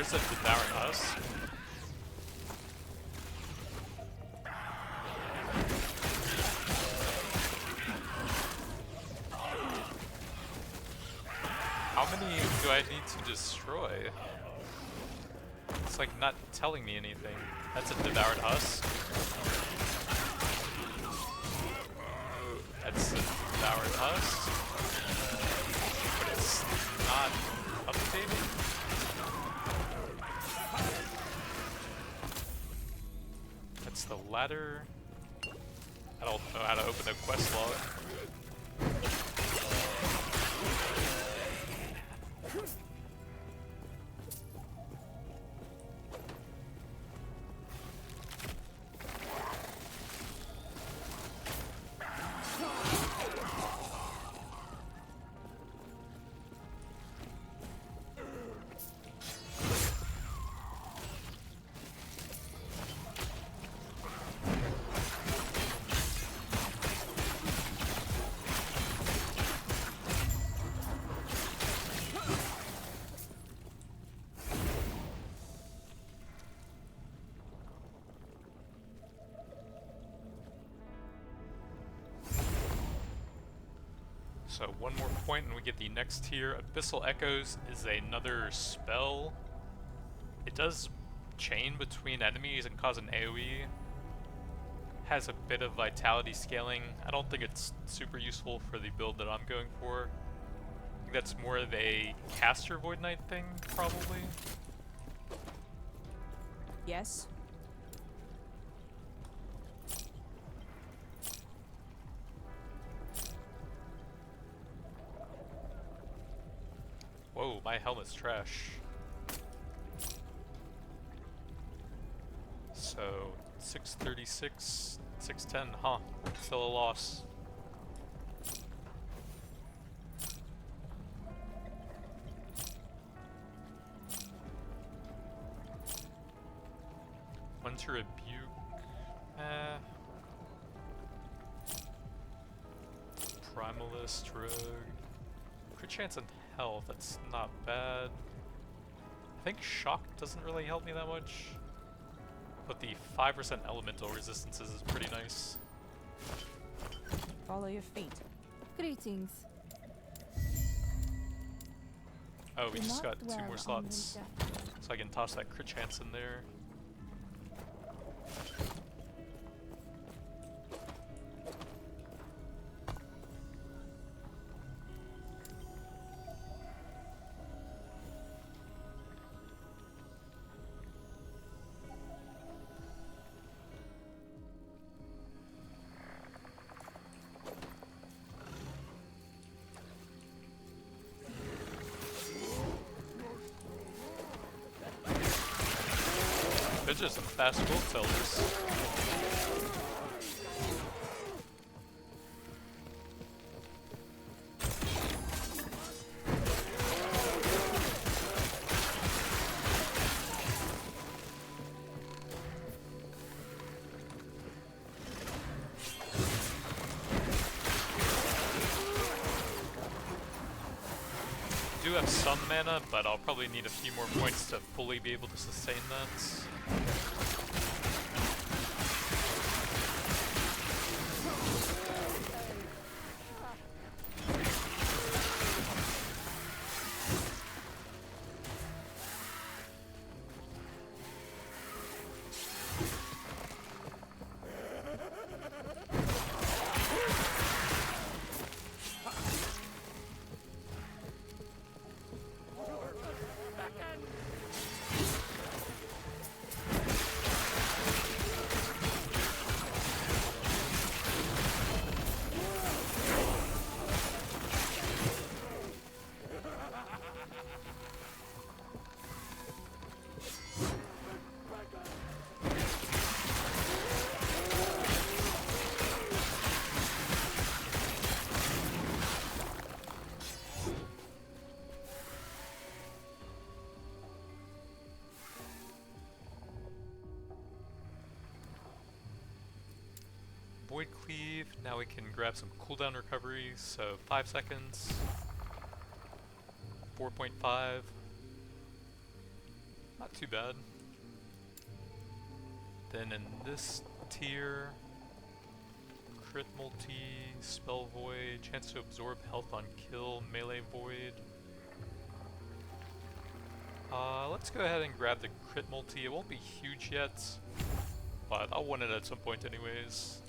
There's a devouring husk. How many do I need to destroy? It's like not telling me anything. That's a devoured husk. That's a devoured husk. But it's not updating. That's the ladder. I don't know how to open a quest log. So one more point and we get the next tier. Abyssal Echoes is another spell. It does chain between enemies and cause an AoE. Has a bit of vitality scaling. I don't think it's super useful for the build that I'm going for. I think that's more of a caster Void Knight thing, probably. Yes. Whoa, my helmet's trash. So, 636, 610, huh? Still a loss. Winter Rebuke. Primalist Rogue. Crit chance and health, that's not bad. I think Shock doesn't really help me that much. But the 5% elemental resistances is pretty nice. Follow your feet. Greetings. Oh, we Do just not got 2 dwell more on slots. regret. So I can toss that crit chance in there. They're just some fast gold sellers. I do have some mana, but I'll probably need a few more points to fully be able to sustain that. Void Cleave, now we can grab some cooldown recovery, so 5 seconds, 4.5, too bad. Then in this tier, crit multi, spell void, chance to absorb health on kill, melee void. Let's go ahead and grab the crit multi. It won't be huge yet, but I'll want it at some point anyways.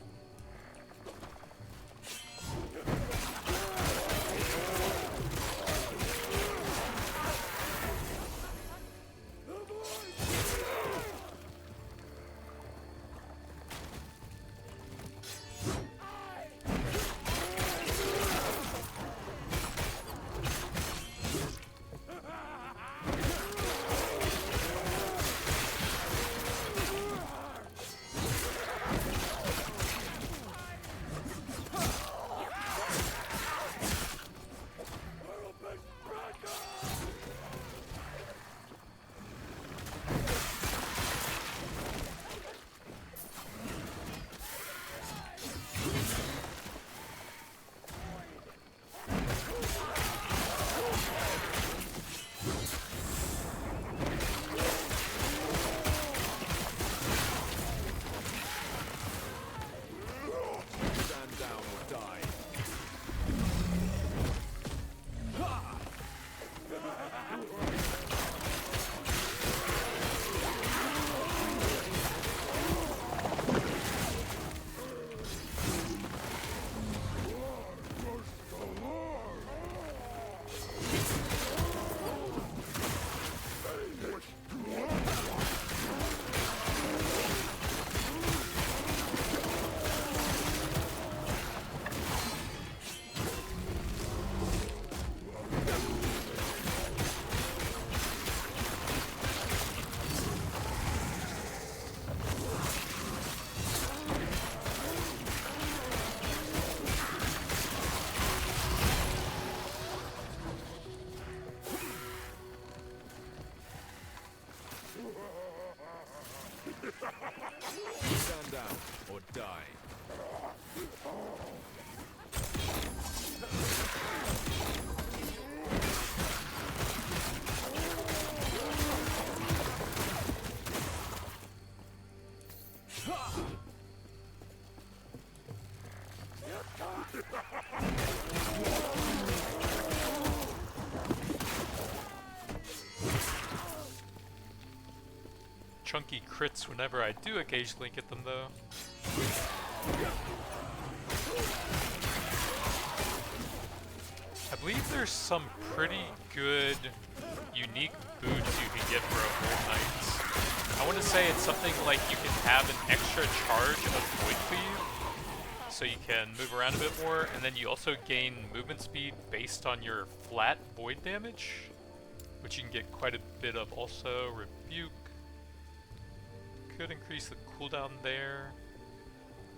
Stand down or die. Chunky crits whenever I do occasionally get them though. I believe there's some pretty good unique boots you can get for a Void Knight. I want to say it's something like you can have an extra charge of Void Cleave, so you can move around a bit more, and then you also gain movement speed based on your flat Void damage, which you can get quite a bit of also. Rebuke could increase the cooldown there,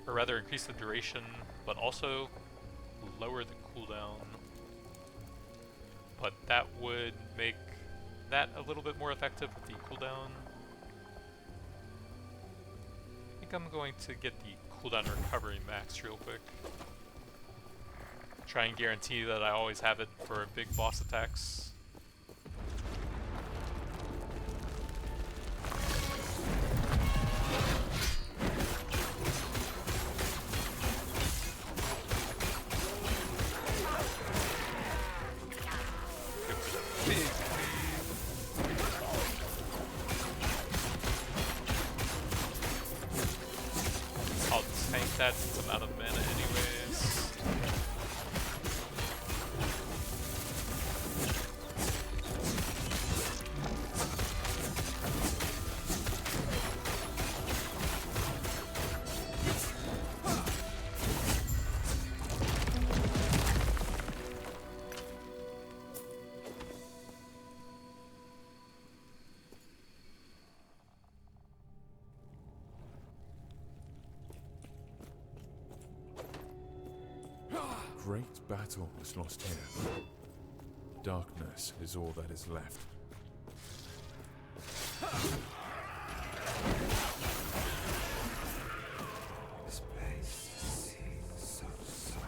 or rather increase the duration, but also lower the cooldown. But that would make that a little bit more effective with the cooldown. I think I'm going to get the cooldown recovery max real quick. Try and guarantee that I always have it for big boss attacks. That since I'm out of mana anyways. Great battle was lost here. Darkness is all that is left. This place seems so soft.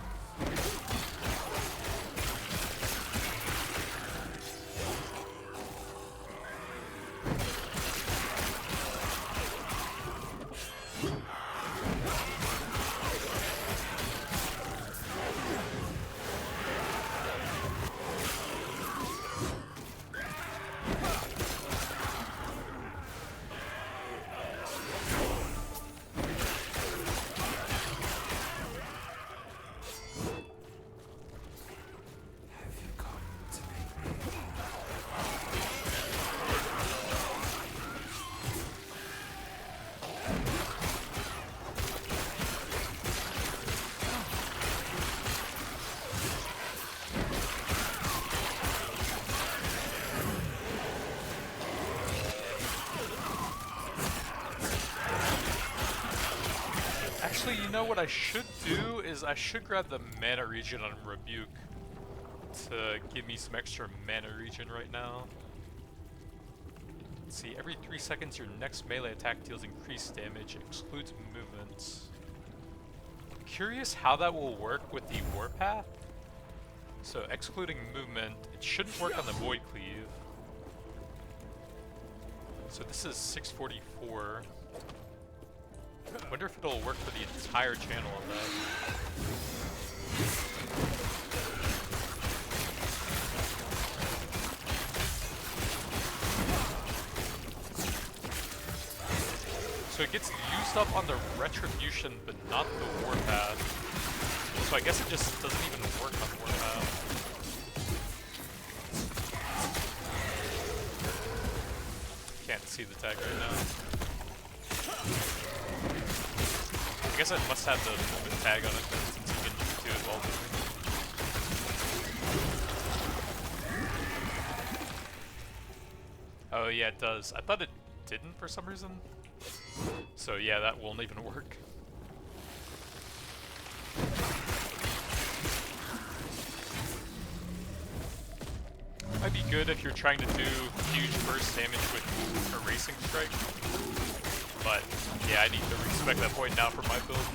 Actually, you know what I should do is I should grab the mana regen on Rebuke to give me some extra mana regen right now. Let's see, every 3 seconds your next melee attack deals increased damage, excludes movement. Curious how that will work with the Warpath. So excluding movement, it shouldn't work on the Void Cleave. So this is 644. Wonder if it'll work for the entire channel on that. So it gets used up on the Retribution, but not the Warpath. So I guess it just doesn't even work on Warpath. Can't see the tag right now. I guess I must have the movement tag on it since you can do it well. Oh yeah, it does. I thought it didn't for some reason. So yeah, that won't even work. Might be good if you're trying to do huge burst damage with Erasing Strike. But yeah, I need to respect that point now for my build.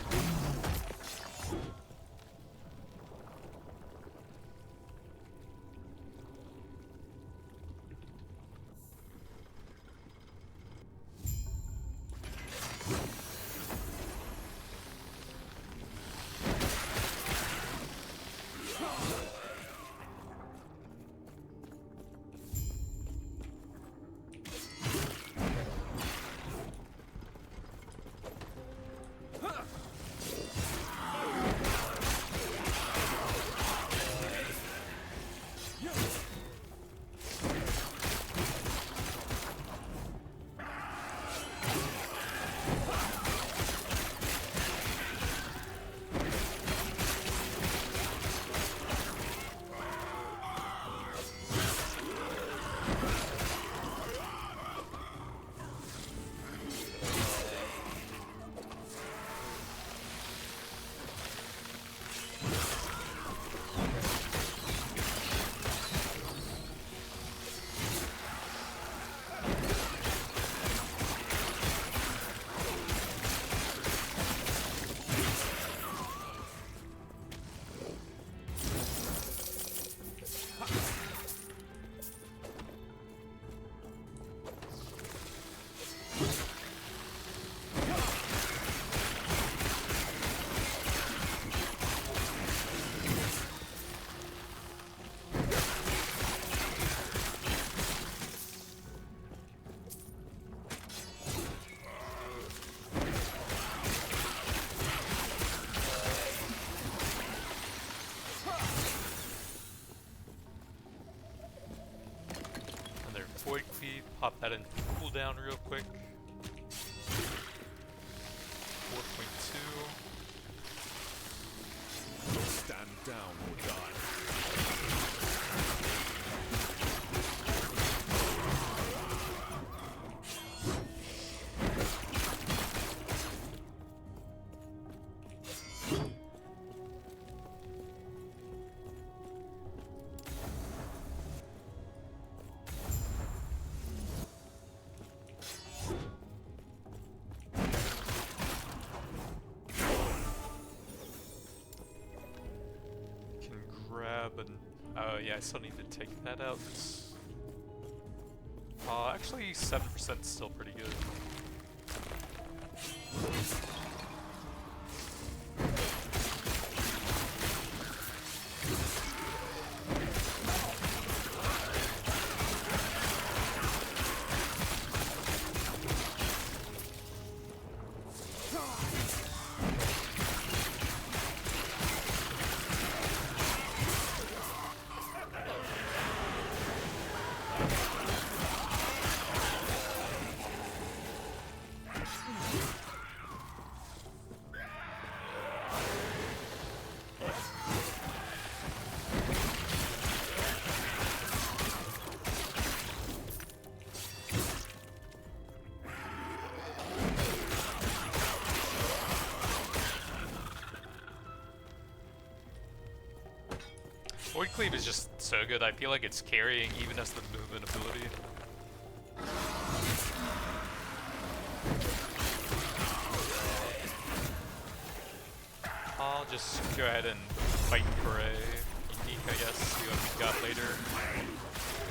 Void Cleave, pop that in cooldown real quick. 4.2. Stand down or die. Oh yeah, I still need to take that out. Actually 7% is still pretty good. Cleave is just so good. I feel like it's carrying even as the movement ability. I'll just go ahead and fight for a unique, I guess, see what we got later.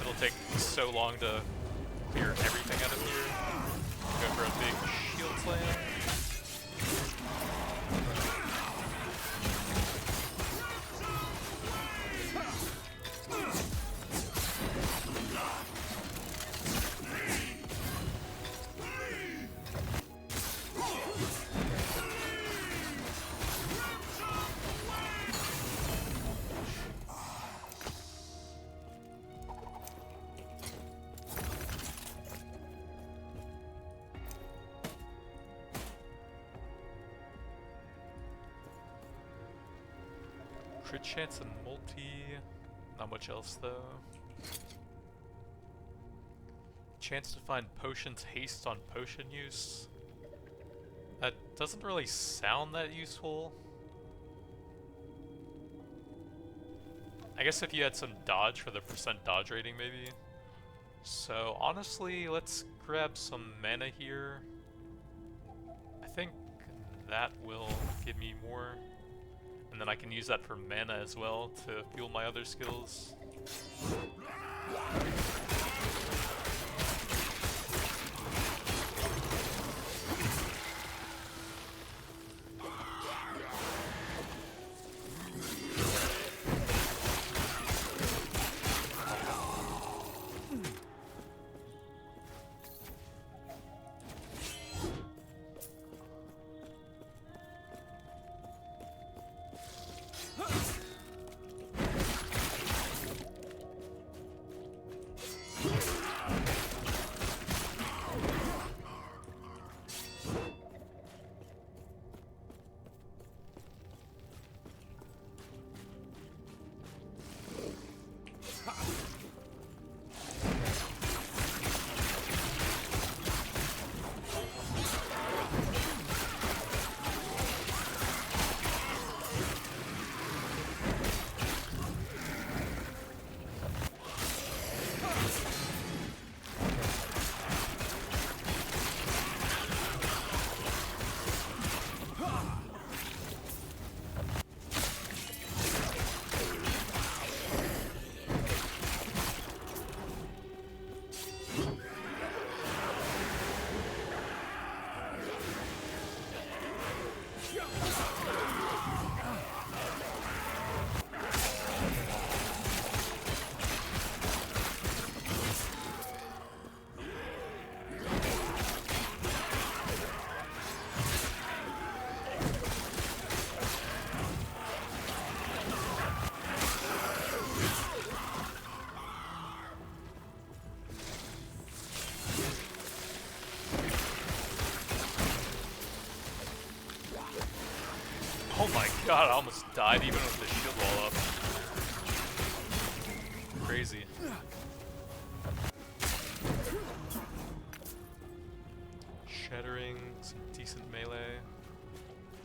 It'll take so long to clear everything out of here. Go for a big shield slam. Crit chance and multi, not much else though. Chance to find potions haste on potion use. That doesn't really sound that useful. I guess if you had some dodge for the percent dodge rating maybe. So honestly, let's grab some mana here. I think that will give me more. And then I can use that for mana as well to fuel my other skills. Oh my god, I almost died even with the shield wall up. Crazy. Shattering, some decent melee.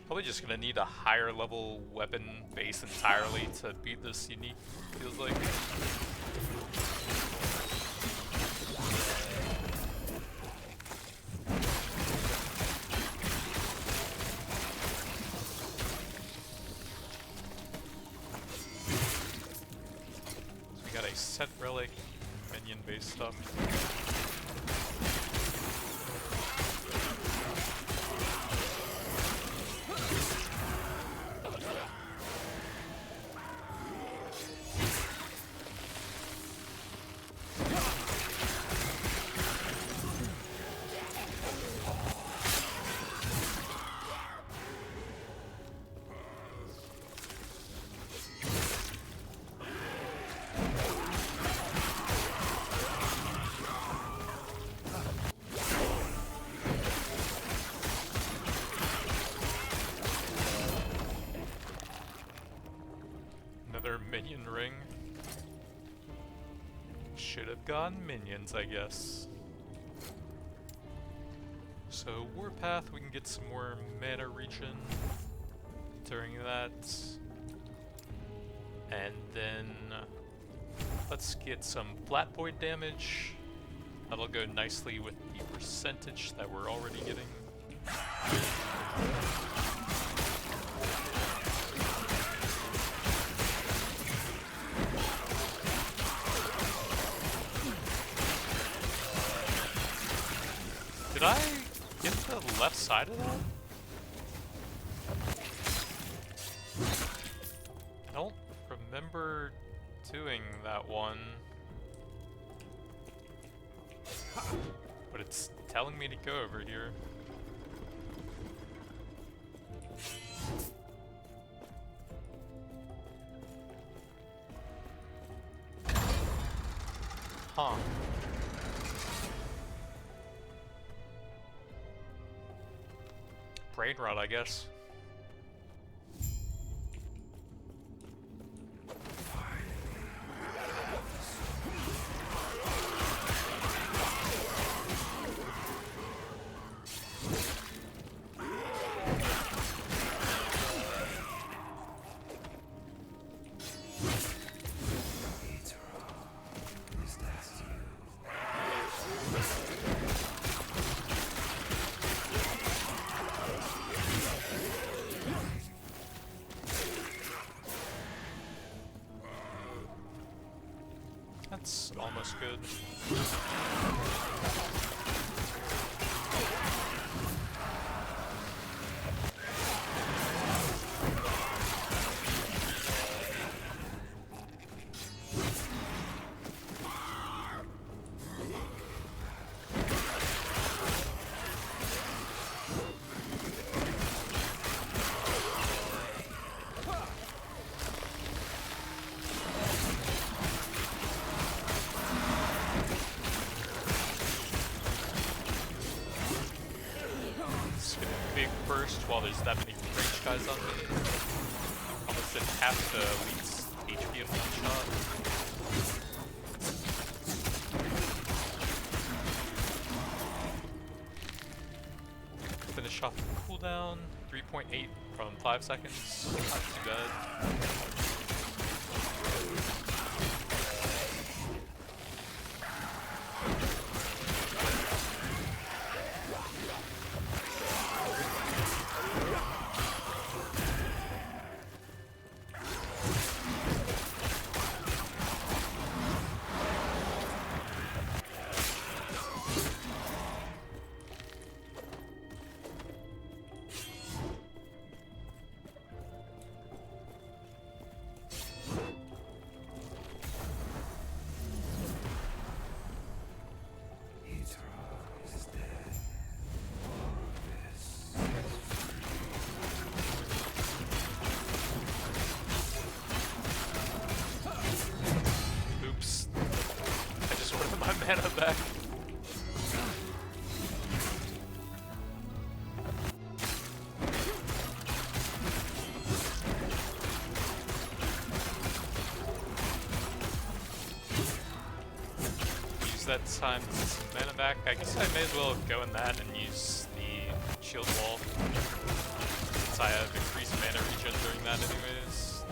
Probably just gonna need a higher level weapon base entirely to beat this unique, feels like. Set relic, minion based stuff. Minion ring. Should have gone minions, I guess. So Warpath, we can get some more mana regen during that. And then let's get some flat void damage. That'll go nicely with the percentage that we're already getting. Did I get the left side of that? I don't remember doing that one. But it's telling me to go over here. Huh. Brain rot, I guess. That's almost good. While there's that many range guys on me. Almost at half the elite's HP in one shot. Finish off the cooldown. 3.8 from 5 seconds. Not too bad. Mana back. Use that time to get some mana back. I guess I may as well go in that and use the shield wall, since I have increased mana regen during that anyways.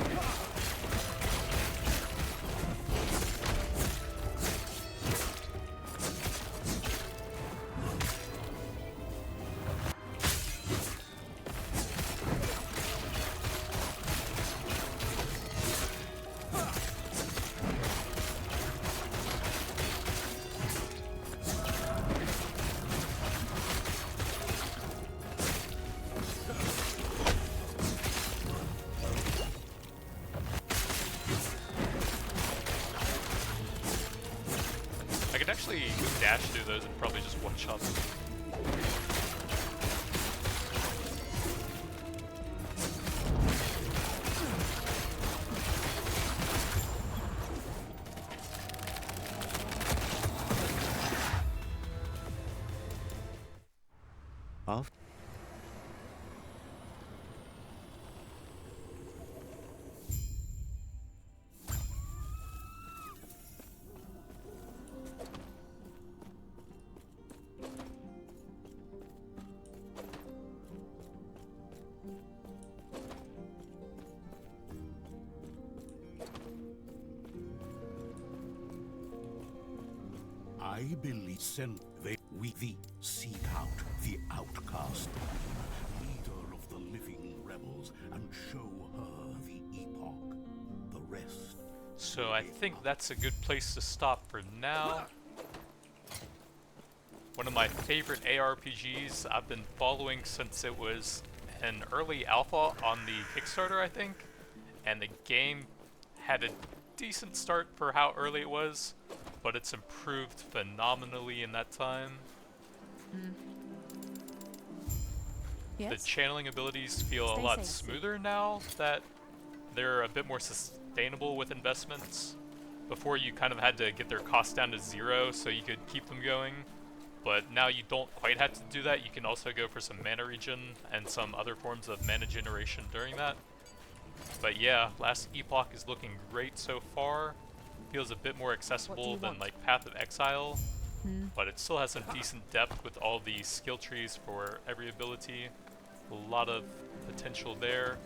I could actually dash through those and probably just one-shot them. I believe we seek out the outcast, leader of the living rebels, and show her the Epoch. The rest. So I think that's a good place to stop for now. One of my favorite ARPGs I've been following since it was an early alpha on the Kickstarter, I think. And the game had a decent start for how early it was, but it's improved phenomenally in that time. Yes? The channeling abilities feel a Stay lot safe. smoother now that they're a bit more sustainable with investments. Before you kind of had to get their cost down to 0 so you could keep them going, but now you don't quite have to do that. You can also go for some mana regen and some other forms of mana generation during that. But yeah, last Epoch is looking great so far. Feels a bit more accessible than want? like Path of Exile, but it still has some decent depth with all the skill trees for every ability. A lot of potential there.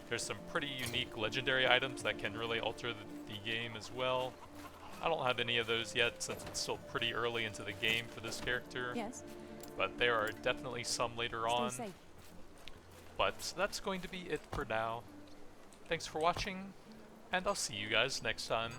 There's some pretty unique legendary items that can really alter the game as well. I don't have any of those yet since it's still pretty early into the game for this character, Yes. but there are definitely some later on. Stay safe. But that's going to be it for now. Thanks for watching, and I'll see you guys next time.